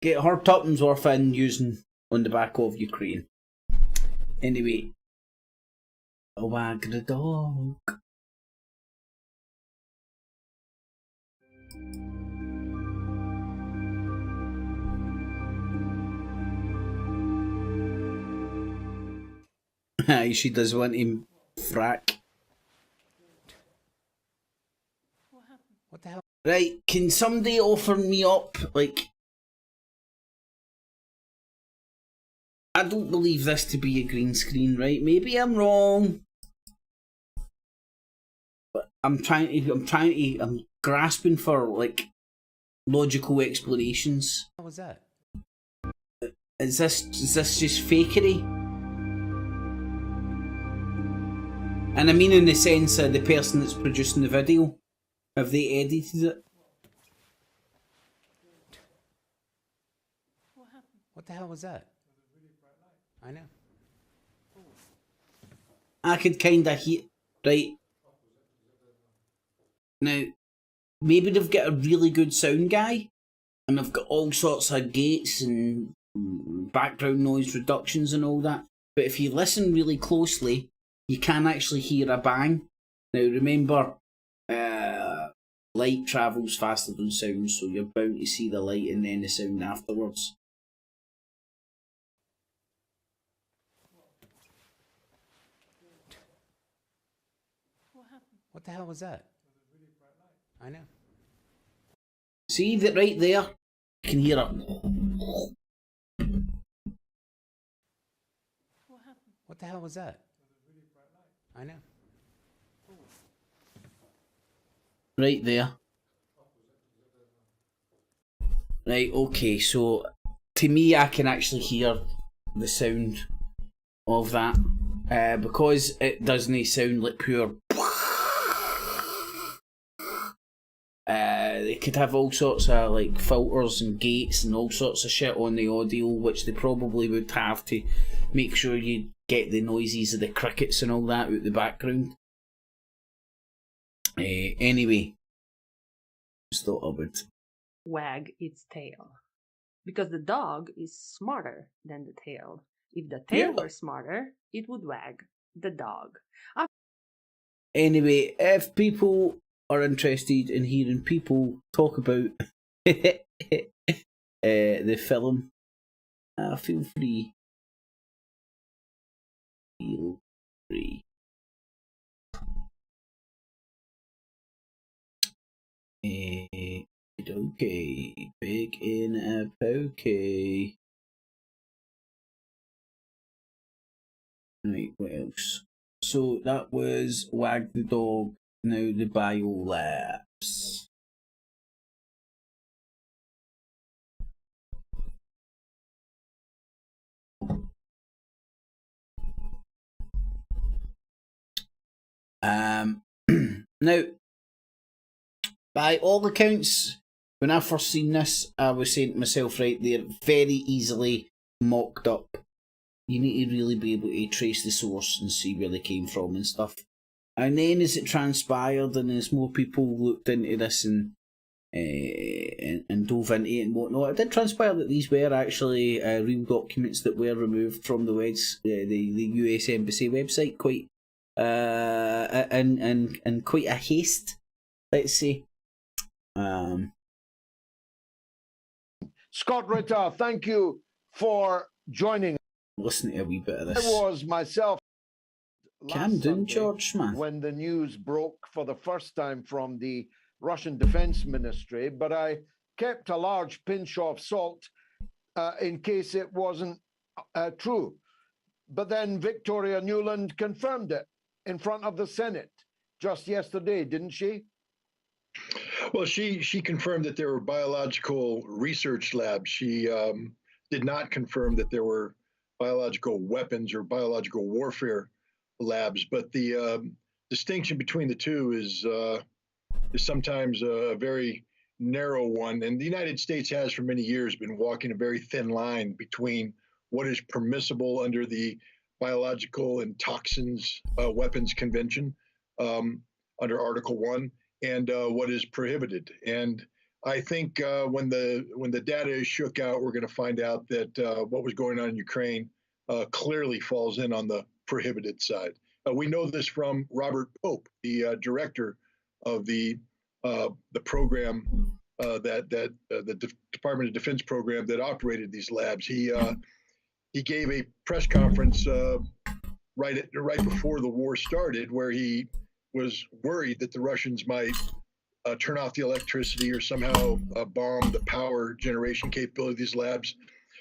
get her tuppence worth in using on the back of Ukraine. Anyway. A wag the dog. Aye, she does want him frack. What the hell? Right, can somebody offer me up, like... I don't believe this to be a green screen, right? Maybe I'm wrong. But I'm grasping for, like, logical explanations. What was that? Is this just fakery? And I mean in the sense of the person that's producing the video. Have they edited it? What the hell was that? I know. I could kind of hear... Right. Now, maybe they've got a really good sound guy, and they've got all sorts of gates and background noise reductions and all that. But if you listen really closely, you can actually hear a bang. Now, remember, light travels faster than sound, so you're bound to see the light and then the sound afterwards. What the hell was that? I know. See that right there? You can hear it. What the hell was that? I know. Right there. Right, okay, so to me I can actually hear the sound of that. Because it doesn't sound like pure... They could have all sorts of like filters and gates and all sorts of shit on the audio, which they probably would have to make sure you get the noises of the crickets and all that out the background. Anyway, just thought I would wag its tail, because the dog is smarter than the tail. If the tail were smarter, it would wag the dog. Anyway, if people are interested in hearing people talk about the film, feel free. Feel free. Okay, big in a pokey. Right, what else? So that was Wag the Dog, now the Biolabs. Now, by all accounts, when I first seen this, I was saying to myself, right, they're very easily mocked up. You need to really be able to trace the source and see where they came from and stuff. And then as it transpired and as more people looked into this and dove into it and whatnot, it did transpire that these were actually real documents that were removed from the US Embassy website quite and quite a haste, let's say. Scott Ritter, thank you for joining. Listen to a wee bit of this. I was myself Camden, George, man. When the news broke for the first time from the Russian Defense Ministry, but I kept a large pinch of salt in case it wasn't true. But then Victoria Nuland confirmed it in front of the Senate just yesterday, didn't she? Well, she confirmed that there were biological research labs. She did not confirm that there were biological weapons or biological warfare labs. But the distinction between the two is sometimes a very narrow one. And the United States has for many years been walking a very thin line between what is permissible under the Biological and Toxins Weapons Convention under Article 1 and what is prohibited. And I think when the data is shook out, we're going to find out that what was going on in Ukraine clearly falls in on the prohibited side. We know this from Robert Pope, the director of the program the Department of Defense program that operated these labs. He gave a press conference right before the war started, where he was worried that the Russians might turn off the electricity or somehow bomb the power generation capability of these labs,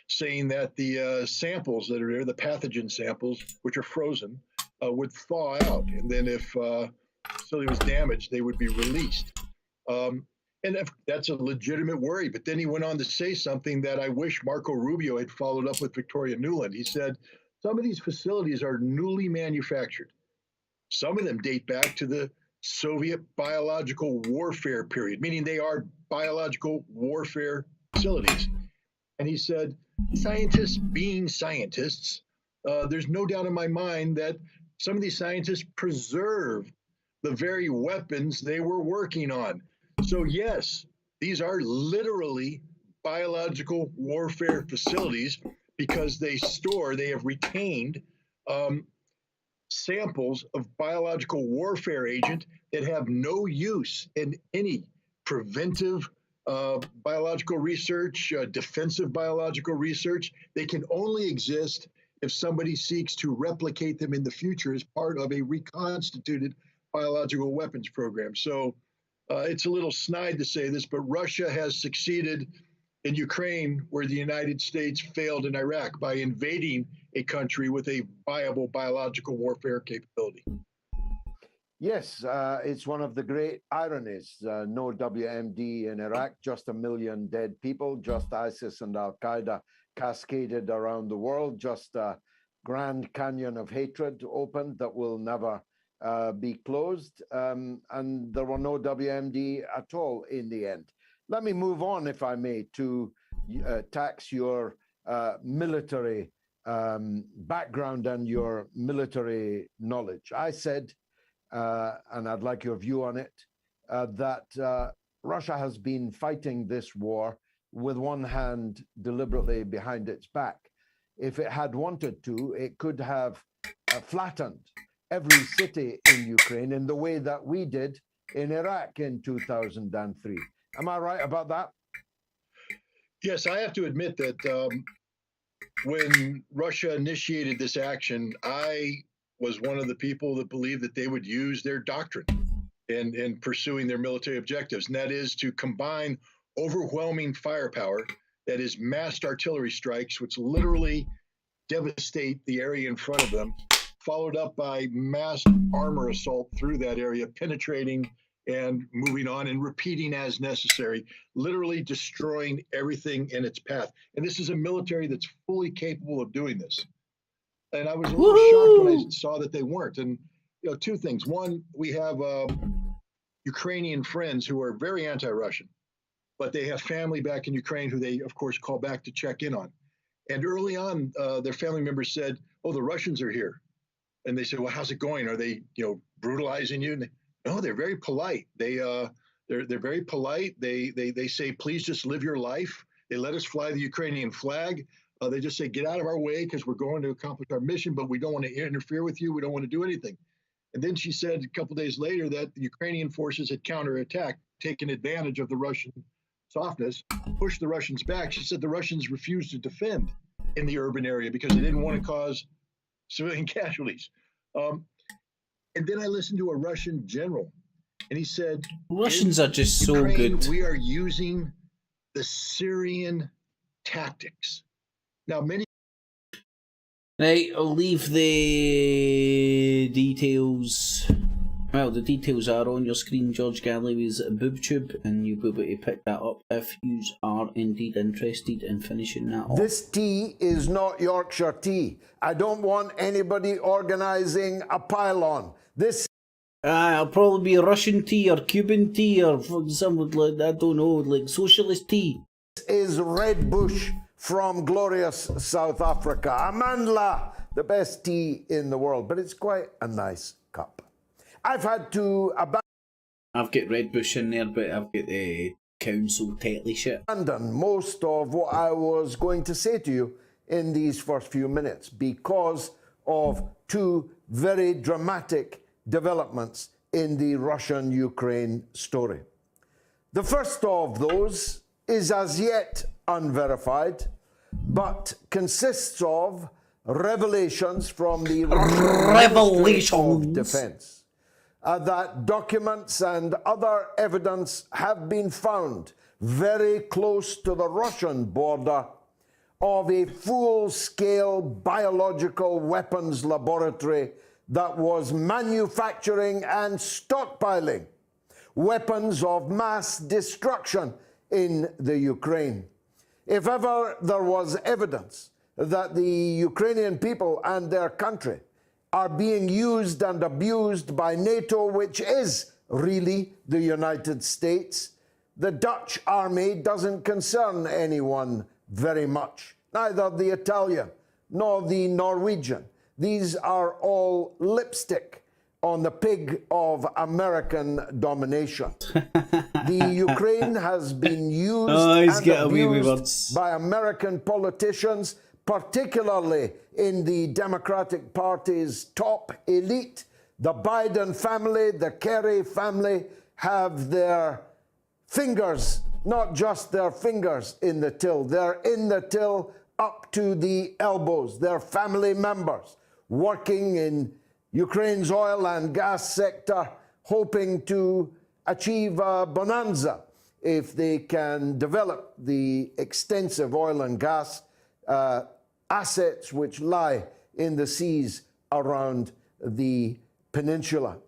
saying that the samples that are there, the pathogen samples, which are frozen, would thaw out. And then if the facility was damaged, they would be released. And that's a legitimate worry. But then he went on to say something that I wish Marco Rubio had followed up with Victoria Nuland. He said, some of these facilities are newly manufactured. Some of them date back to the Soviet biological warfare period, meaning they are biological warfare facilities. And he said, scientists being scientists, there's no doubt in my mind that some of these scientists preserved the very weapons they were working on. So yes, these are literally biological warfare facilities because they have retained samples of biological warfare agent that have no use in any preventive biological research, defensive biological research. They can only exist if somebody seeks to replicate them in the future as part of a reconstituted biological weapons program. So it's a little snide to say this, but Russia has succeeded in Ukraine where the United States failed in Iraq by invading a country with a viable biological warfare capability. Yes, it's one of the great ironies. No WMD in Iraq, just 1 million dead people, just ISIS and Al-Qaeda cascaded around the world, just a Grand Canyon of hatred opened that will never be closed, and there were no WMD at all in the end. Let me move on, if I may, to tax your military background and your military knowledge. I said, and I'd like your view on it, that Russia has been fighting this war with one hand deliberately behind its back. If it had wanted to, it could have flattened every city in Ukraine in the way that we did in Iraq in 2003. Am I right about that? Yes, I have to admit that when Russia initiated this action, I was one of the people that believed that they would use their doctrine in pursuing their military objectives, and that is to combine overwhelming firepower, that is massed artillery strikes, which literally devastate the area in front of them, followed up by mass armor assault through that area, penetrating and moving on and repeating as necessary, literally destroying everything in its path. And this is a military that's fully capable of doing this. And I was a little shocked when I saw that they weren't. And, you know, two things. One, we have Ukrainian friends who are very anti-Russian, but they have family back in Ukraine who they, of course, call back to check in on. And early on, their family members said, "Oh, the Russians are here." And they said, "Well, how's it going? Are they, you know, brutalizing you?" And no, they're very polite. They're very polite. They say, "Please just live your life." They let us fly the Ukrainian flag. They just say, "Get out of our way because we're going to accomplish our mission, but we don't want to interfere with you. We don't want to do anything." And then she said a couple days later that the Ukrainian forces had counterattacked, taken advantage of the Russian softness, pushed the Russians back. She said the Russians refused to defend in the urban area because they didn't want to cause civilian casualties. And then I listened to a Russian general, and he said, Russians are just so Ukraine, good. We are using the Syrian tactics. Now, many... Right, I'll leave the details. Well, the details are on your screen, George Galloway's BoobTube, and you'll be able to pick that up if you are indeed interested in finishing that off. This tea is not Yorkshire tea. I don't want anybody organising a pylon. This it'll probably be Russian tea or Cuban tea or something like that, I don't know, like socialist tea. Is Red Bush from glorious South Africa. Amandla, the best tea in the world, but it's quite a nice cup. I've had to I've got Red Bush in there, but I've got the council Tetley shit. abandon most of what I was going to say to you in these first few minutes because of two very dramatic developments in the Russian-Ukraine story. The first of those is as yet unverified, but consists of revelations from the Ministry of Defense. That documents and other evidence have been found very close to the Russian border of a full-scale biological weapons laboratory that was manufacturing and stockpiling weapons of mass destruction in the Ukraine. If ever there was evidence that the Ukrainian people and their country are being used and abused by NATO, which is really the United States, the Dutch army doesn't concern anyone very much. Neither the Italian nor the Norwegian. These are all lipstick on the pig of American domination. The Ukraine has been used and abused by American politicians, particularly in the Democratic Party's top elite. The Biden family, the Kerry family have their fingers, not just their fingers in the till. They're in the till up to the elbows. They're family members working in Ukraine's oil and gas sector, hoping to achieve a bonanza if they can develop the extensive oil and gas assets which lie in the seas around the peninsula.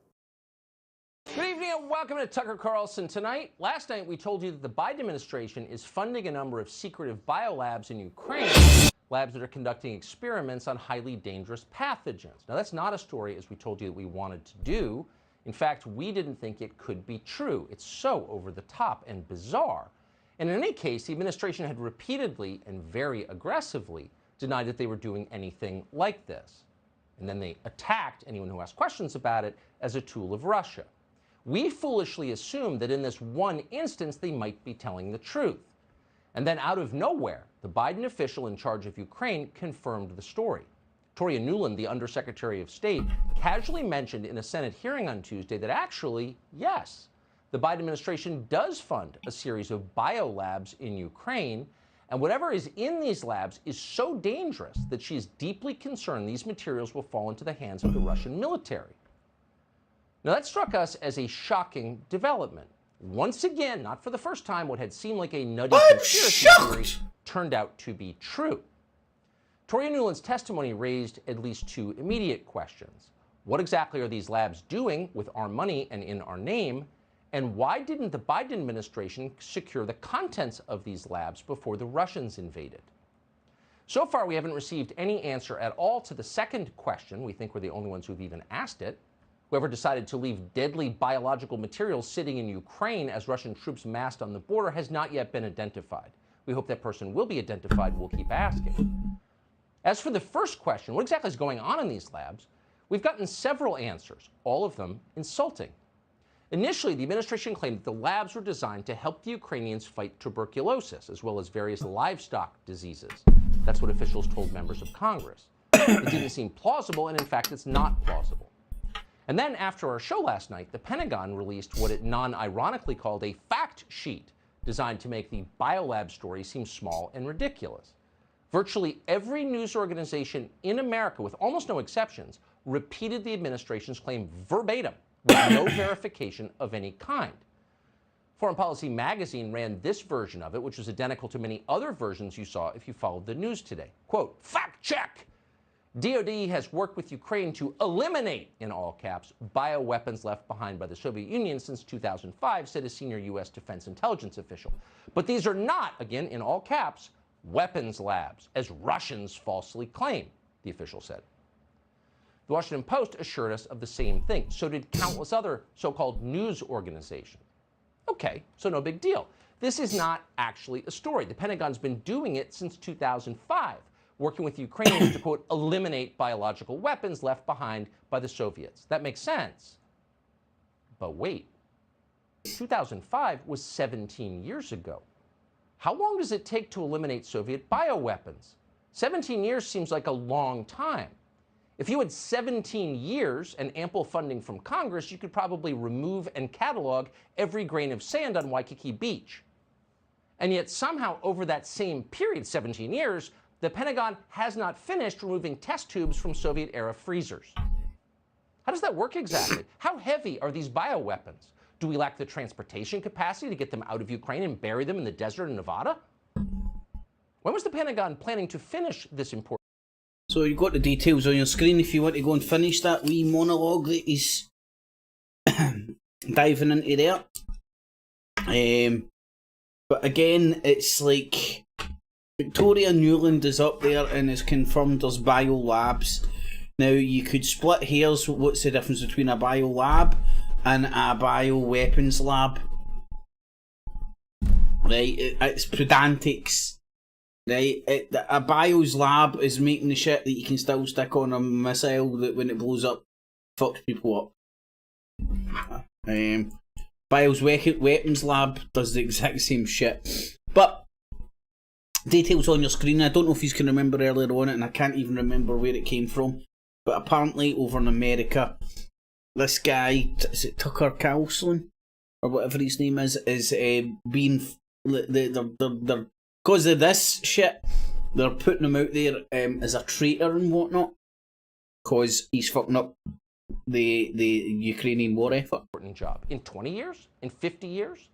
Good evening and welcome to Tucker Carlson Tonight. Last night we told you that the Biden administration is funding a number of secretive biolabs in Ukraine, labs that are conducting experiments on highly dangerous pathogens. Now that's not a story, as we told you, that we wanted to do. In fact, we didn't think it could be true. It's so over the top and bizarre. And in any case, the administration had repeatedly and very aggressively denied that they were doing anything like this. And then they attacked anyone who asked questions about it as a tool of Russia. We foolishly assumed that in this one instance they might be telling the truth. And then out of nowhere, the Biden official in charge of Ukraine confirmed the story. Victoria Nuland, the Undersecretary of State, casually mentioned in a Senate hearing on Tuesday that actually, yes, the Biden administration does fund a series of biolabs in Ukraine, and whatever is in these labs is so dangerous that she is deeply concerned these materials will fall into the hands of the Russian military. Now that struck us as a shocking development. Once again, not for the first time, what had seemed like a nutty conspiracy theory turned out to be true. Toria Nuland's testimony raised at least two immediate questions. What exactly are these labs doing with our money and in our name? And why didn't the Biden administration secure the contents of these labs before the Russians invaded? So far, we haven't received any answer at all to the second question. We think we're the only ones who've even asked it. Whoever decided to leave deadly biological materials sitting in Ukraine as Russian troops massed on the border has not yet been identified. We hope that person will be identified. We'll keep asking. As for the first question, what exactly is going on in these labs? We've gotten several answers, all of them insulting. Initially, the administration claimed that the labs were designed to help the Ukrainians fight tuberculosis, as well as various livestock diseases. That's what officials told members of Congress. It didn't seem plausible, and in fact, it's not plausible. And then, after our show last night, the Pentagon released what it non-ironically called a fact sheet, designed to make the biolab story seem small and ridiculous. Virtually every news organization in America, with almost no exceptions, repeated the administration's claim verbatim, with no verification of any kind. Foreign Policy magazine ran this version of it, which was identical to many other versions you saw if you followed the news today. Quote, fact check! DoD has worked with Ukraine to eliminate, in all caps, bioweapons left behind by the Soviet Union since 2005, said a senior U.S. Defense Intelligence official. But these are not, again, in all caps, weapons labs, as Russians falsely claim, the official said. The Washington Post assured us of the same thing. So did countless other so-called news organizations. Okay, so no big deal. This is not actually a story. The Pentagon's been doing it since 2005, working with Ukrainians to, quote, eliminate biological weapons left behind by the Soviets. That makes sense. But wait, 2005 was 17 years ago. How long does it take to eliminate Soviet bioweapons? 17 years seems like a long time. If you had 17 years and ample funding from Congress, you could probably remove and catalog every grain of sand on Waikiki Beach. And yet somehow over that same period, 17 years, the Pentagon has not finished removing test tubes from Soviet-era freezers. How does that work exactly? How heavy are these bioweapons? Do we lack the transportation capacity to get them out of Ukraine and bury them in the desert in Nevada? When was the Pentagon planning to finish this important? So you've got the details on your screen if you want to go and finish that wee monologue that he's diving into there. But again, it's like Victoria Nuland is up there and is confirmed there's biolabs. Now you could split hairs. What's the difference between a biolab and a bioweapons lab? Right, it's pedantics. Right, a bios lab is making the shit that you can still stick on a missile that when it blows up, fucks people up. Bios weapons lab does the exact same shit. But details on your screen. I don't know if you can remember earlier on it, and I can't even remember where it came from. But apparently over in America, this guy, is it Tucker Carlson or whatever his name is being they're because of this shit, they're putting him out there as a traitor and whatnot, because he's fucking up the Ukrainian war effort. Important job. In 20 years? In 50 years?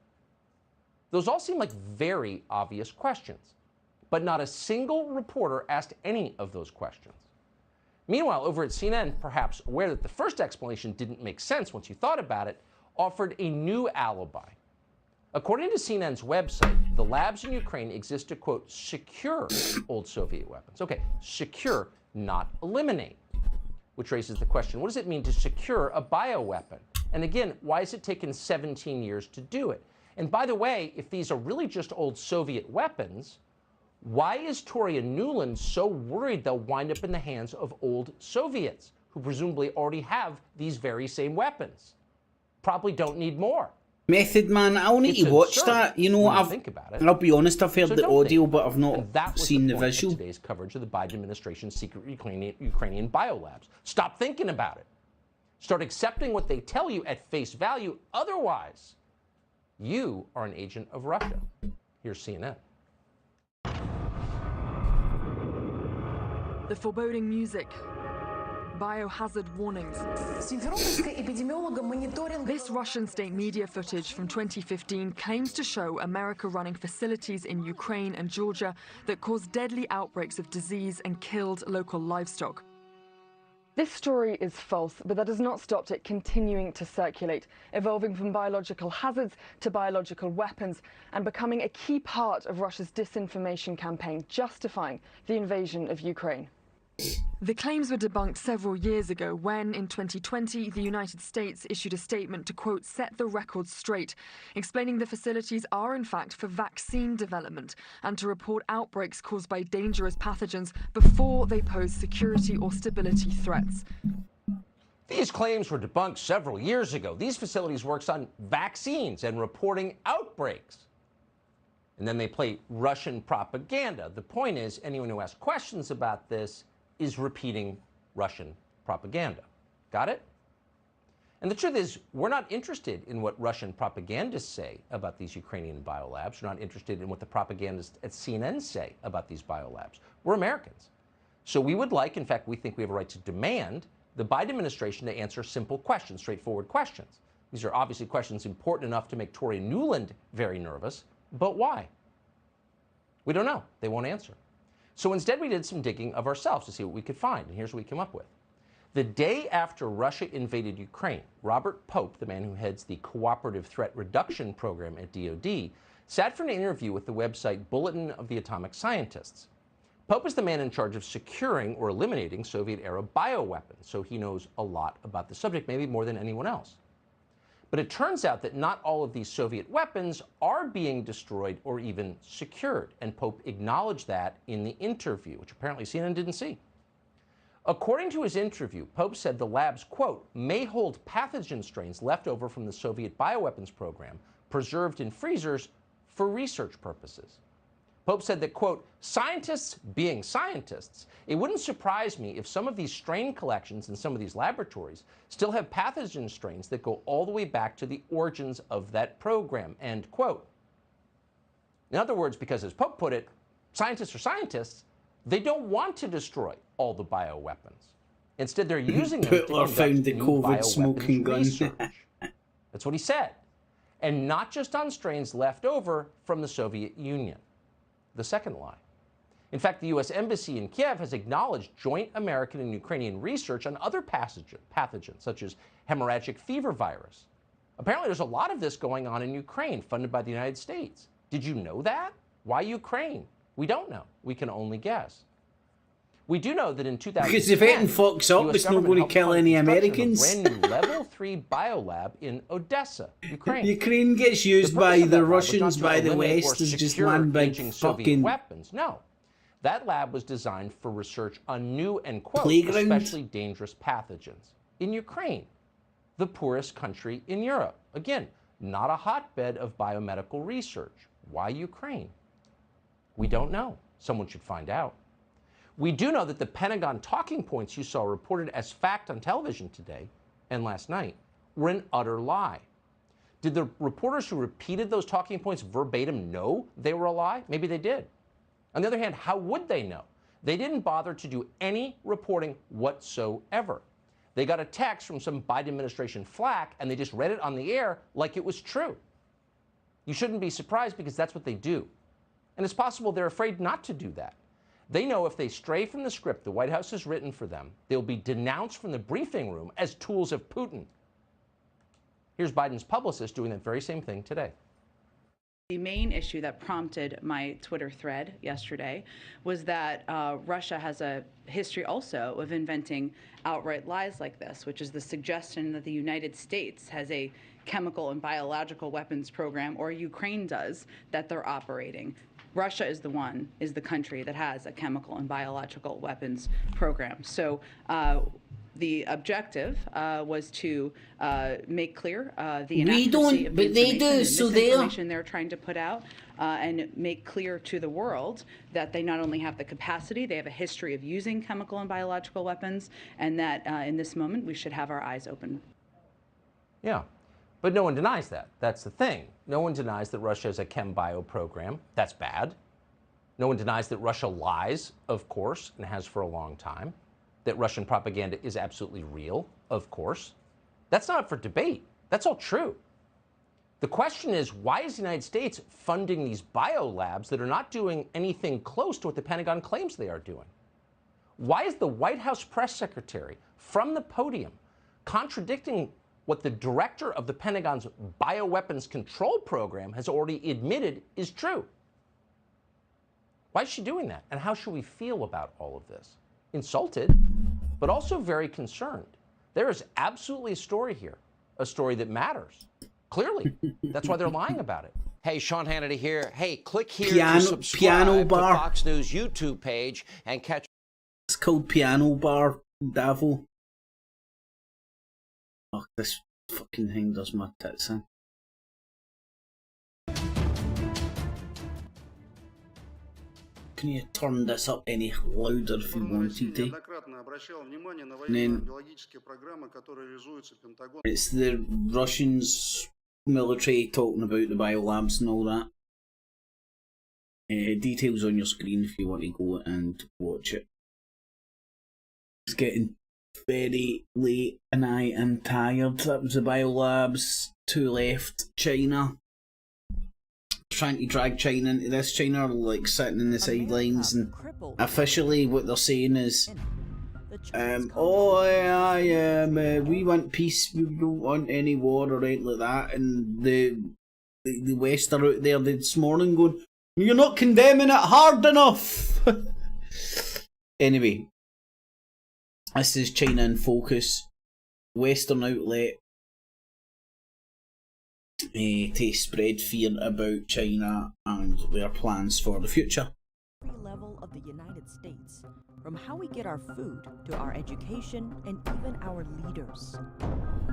Those all seem like very obvious questions, but not a single reporter asked any of those questions. Meanwhile, over at CNN, perhaps aware that the first explanation didn't make sense once you thought about it, offered a new alibi. According to CNN's website, the labs in Ukraine exist to, quote, secure old Soviet weapons. Okay, secure, not eliminate. Which raises the question, what does it mean to secure a bioweapon? And again, why has it taken 17 years to do it? And by the way, if these are really just old Soviet weapons, why is Toria Nuland so worried they'll wind up in the hands of old Soviets, who presumably already have these very same weapons? Probably don't need more. Method Man, I'll need to watch that. You know, I'll be honest, I've heard the audio, but I've not seen the visual. Today's coverage of the Biden administration's secret Ukrainian biolabs. Stop thinking about it. Start accepting what they tell you at face value. Otherwise, you are an agent of Russia. Here's CNN. The foreboding music, biohazard warnings. This Russian state media footage from 2015 claims to show America running facilities in Ukraine and Georgia that caused deadly outbreaks of disease and killed local livestock. This story is false, but that has not stopped it continuing to circulate, evolving from biological hazards to biological weapons and becoming a key part of Russia's disinformation campaign, justifying the invasion of Ukraine. The claims were debunked several years ago when, in 2020, the United States issued a statement to, quote, set the record straight, explaining the facilities are, in fact, for vaccine development and to report outbreaks caused by dangerous pathogens before they pose security or stability threats. These claims were debunked several years ago. These facilities work on vaccines and reporting outbreaks. And then they play Russian propaganda. The point is, anyone who asks questions about this is repeating Russian propaganda. Got it? And the truth is, we're not interested in what Russian propagandists say about these Ukrainian biolabs. We're not interested in what the propagandists at CNN say about these biolabs. We're Americans. So we would like, in fact, we think we have a right to demand the Biden administration to answer simple questions, straightforward questions. These are obviously questions important enough to make Tory Newland very nervous, but why? We don't know. They won't answer. So instead, we did some digging of ourselves to see what we could find, and here's what we came up with. The day after Russia invaded Ukraine, Robert Pope, the man who heads the Cooperative Threat Reduction Program at DoD, sat for an interview with the website Bulletin of the Atomic Scientists. Pope is the man in charge of securing or eliminating Soviet-era bioweapons, so he knows a lot about the subject, maybe more than anyone else. But it turns out that not all of these Soviet weapons are being destroyed or even secured, and Pope acknowledged that in the interview, which apparently CNN didn't see. According to his interview, Pope said the labs, quote, may hold pathogen strains left over from the Soviet bioweapons program, preserved in freezers for research purposes. Pope said that, quote, scientists being scientists, it wouldn't surprise me if some of these strain collections in some of these laboratories still have pathogen strains that go all the way back to the origins of that program, end quote. In other words, because as Pope put it, scientists are scientists, they don't want to destroy all the bioweapons. Instead, they're using them to conduct found the new COVID smoking bioweapons gun. research. That's what he said. And not just on strains left over from the Soviet Union. The second lie. In fact, the U.S. Embassy in Kiev has acknowledged joint American and Ukrainian research on other pathogens, such as hemorrhagic fever virus. Apparently, there's a lot of this going on in Ukraine, funded by the United States. Did you know that? Why Ukraine? We don't know. We can only guess. We do know that in 2010, because if anything fucks up, it's not going to kill any Americans. A brand new level 3 biolab in Odessa, Ukraine. Ukraine gets used by the Russians, by the West, as just one big fucking weapons. No, that lab was designed for research on new and, quote, playground, especially dangerous pathogens in Ukraine, the poorest country in Europe. Again, not a hotbed of biomedical research. Why Ukraine? We don't know. Someone should find out. We do know that the Pentagon talking points you saw reported as fact on television today and last night were an utter lie. Did the reporters who repeated those talking points verbatim know they were a lie? Maybe they did. On the other hand, how would they know? They didn't bother to do any reporting whatsoever. They got a text from some Biden administration flack and they just read it on the air like it was true. You shouldn't be surprised because that's what they do. And it's possible they're afraid not to do that. They know if they stray from the script the White House has written for them, they'll be denounced from the briefing room as tools of Putin. Here's Biden's publicist doing that very same thing today. The main issue that prompted my Twitter thread yesterday was that Russia has a history also of inventing outright lies like this, which is the suggestion that the United States has a chemical and biological weapons program, or Ukraine does, that they're operating. Russia is the country that has a chemical and biological weapons program. So the objective was to make clear the inaccuracy of the information they're trying to put out, and make clear to the world that they not only have the capacity, they have a history of using chemical and biological weapons, and that in this moment we should have our eyes open. Yeah. But no one denies that. That's the thing. No one denies that Russia has a chem-bio program. That's bad. No one denies that Russia lies, of course, and has for a long time. that Russian propaganda is absolutely real, of course. That's not up for debate. That's all true. The question is, why is the United States funding these biolabs that are not doing anything close to what the Pentagon claims they are doing? Why is the White House press secretary from the podium contradicting what the director of the Pentagon's bioweapons control program has already admitted is true? Why is she doing that? And how should we feel about all of this? Insulted, but also very concerned. There is absolutely a story here, a story that matters. Clearly, that's why they're lying about it. Hey, Sean Hannity here. Hey, click here Piano- to subscribe piano to bar. Fox News YouTube page and catch. It's called Piano Bar, Davo. Oh, this fucking thing does my tits in. Can you turn this up any louder if you wanted to? And then it's the Russians military talking about the biolabs and all that. Details on your screen if you want to go and watch it. It's getting very late and I am tired. That was the biolabs. 2 left. China. Trying to drag China into this. China are like sitting in the sidelines, and officially what they're saying is we want peace, we don't want any war or anything like that. And the West are out there this morning going, you're not condemning it hard enough. Anyway, this is China in focus. Western outlet to spread fear about China and their plans for the future. Every level of the United States, from how we get our food to our education and even our leaders.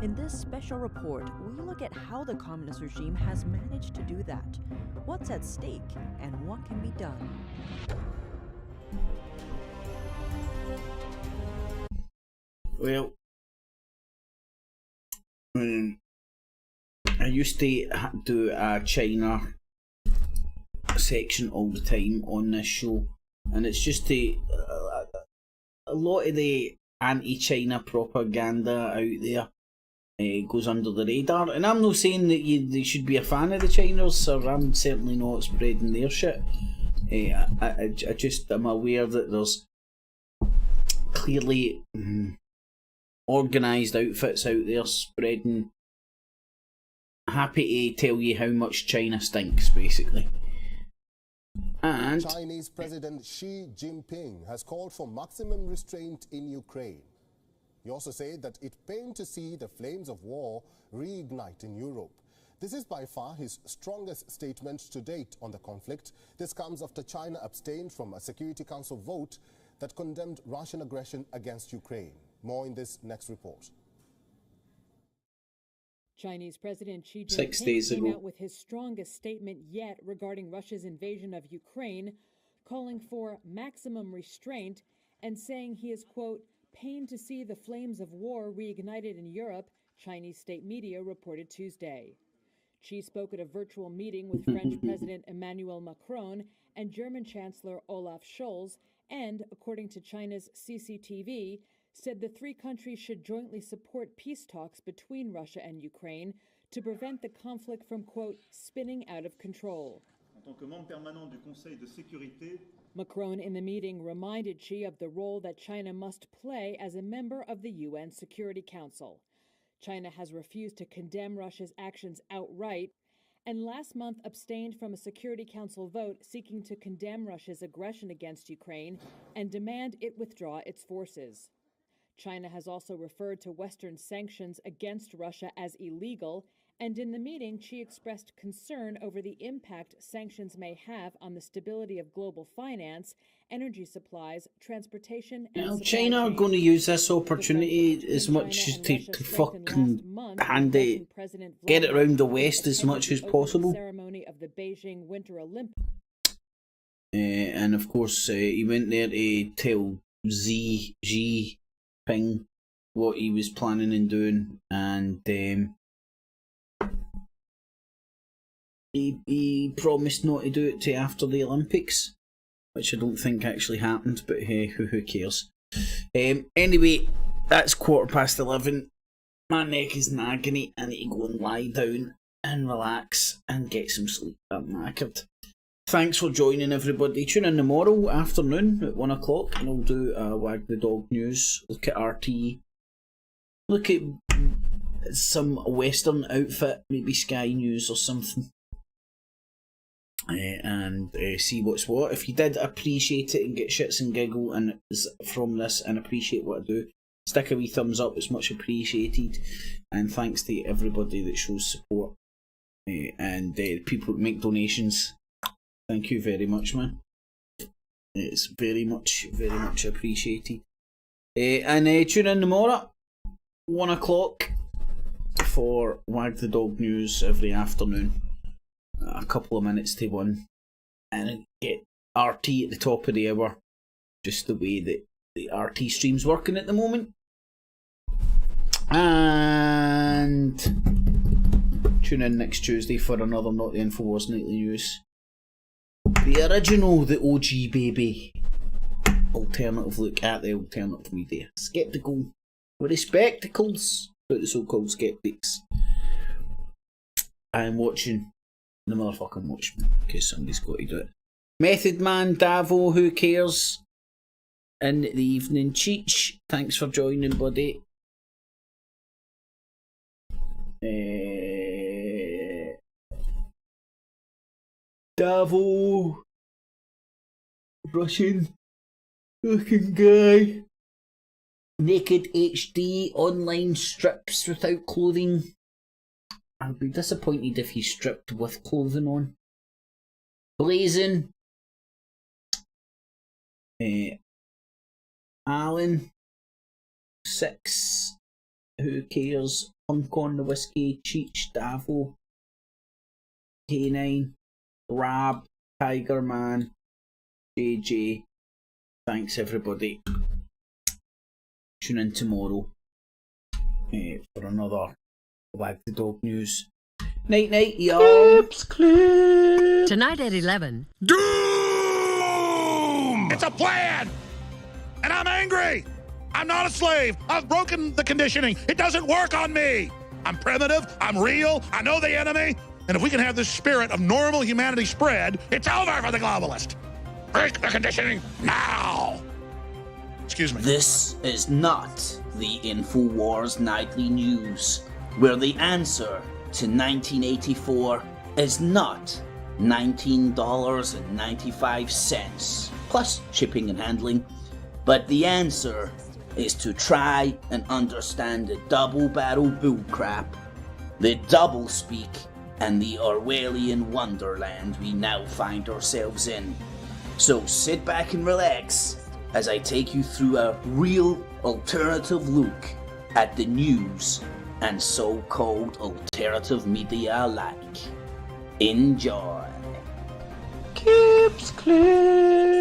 In this special report, we look at how the communist regime has managed to do that, what's at stake, and what can be done. Well, I used to do a China section all the time on this show, and it's just a lot of the anti-China propaganda out there goes under the radar. And I'm not saying that you should be a fan of the Chinese, or I'm certainly not spreading their shit. I just am aware that there's clearly organised outfits out there spreading. Happy to tell you how much China stinks, basically. And Chinese President Xi Jinping has called for maximum restraint in Ukraine. He also said that it pained to see the flames of war reignite in Europe. This is by far his strongest statement to date on the conflict. This comes after China abstained from a Security Council vote that condemned Russian aggression against Ukraine. More in this next report. Chinese President Xi 6 Jinping days came ago. out with his strongest statement yet regarding Russia's invasion of Ukraine, calling for maximum restraint and saying he is, quote, pained to see the flames of war reignited in Europe, Chinese state media reported Tuesday. Xi spoke at a virtual meeting with French President Emmanuel Macron and German Chancellor Olaf Scholz, and, according to China's CCTV, said the three countries should jointly support peace talks between Russia and Ukraine to prevent the conflict from, quote, spinning out of control. Macron in the meeting reminded Xi of the role that China must play as a member of the UN Security Council. China has refused to condemn Russia's actions outright, and last month abstained from a Security Council vote seeking to condemn Russia's aggression against Ukraine and demand it withdraw its forces. China has also referred to Western sanctions against Russia as illegal, and in the meeting, Xi expressed concern over the impact sanctions may have on the stability of global finance, energy supplies, transportation, and Well, supply China are chains. going to use this opportunity as much as to fucking hand it, get it around the West as much as possible. Ceremony of the Beijing Winter Olympics. And of course, he went there to tell Xi Jinping what he was planning on doing, and he promised not to do it till after the Olympics, which I don't think actually happened, but hey, who cares? Anyway, that's 11:15. My neck is in agony. I need to go and lie down and relax and get some sleep. I'm knackered. Thanks for joining, everybody. Tune in tomorrow afternoon at 1 o'clock and we'll do Wag the Dog News. Look at RT. Look at some Western outfit, maybe Sky News or something. And see what's what. If you did appreciate it and get shits and giggle and from this and appreciate what I do, stick a wee thumbs up, it's much appreciated. And thanks to everybody that shows support and people that make donations. Thank you very much, man. It's very much appreciated. And tune in tomorrow, 1 o'clock, for Wag the Dog News every afternoon. A couple of minutes to 1. And get RT at the top of the hour. Just the way that the RT stream's working at the moment. And tune in next Tuesday for another Not the Infowars Nightly News. The original, the OG baby. Alternative look at the alternative media. Skeptical with the spectacles, but the so-called skeptics. I'm watching the motherfucking Watchmen, because somebody's got to do it. Method Man, Davo, who cares? In the evening, Cheech, thanks for joining, buddy. Davo, Russian looking guy. Naked HD online strips without clothing. I'd be disappointed if he stripped with clothing on. Blazing. Alan. 6. Who cares? Punk on the Whiskey. Cheech. Davo. K9. Rab. Tiger Man. JJ. Thanks everybody. Tune in tomorrow for another Wag the Dog News. Night night, y'all. Tonight at 11. Doom! It's a plan! And I'm angry! I'm not a slave! I've broken the conditioning! It doesn't work on me! I'm primitive, I'm real, I know the enemy, and if we can have this spirit of normal humanity spread, it's over for the globalist! Break the conditioning now! Excuse me. This is not the Infowars Nightly News, where the answer to 1984 is not $19.95 plus shipping and handling, but the answer is to try and understand the double-barrel bullcrap, the double-speak, and the Orwellian wonderland we now find ourselves in. So sit back and relax as I take you through a real alternative look at the news and so-called alternative media alike. Enjoy. Keeps clear.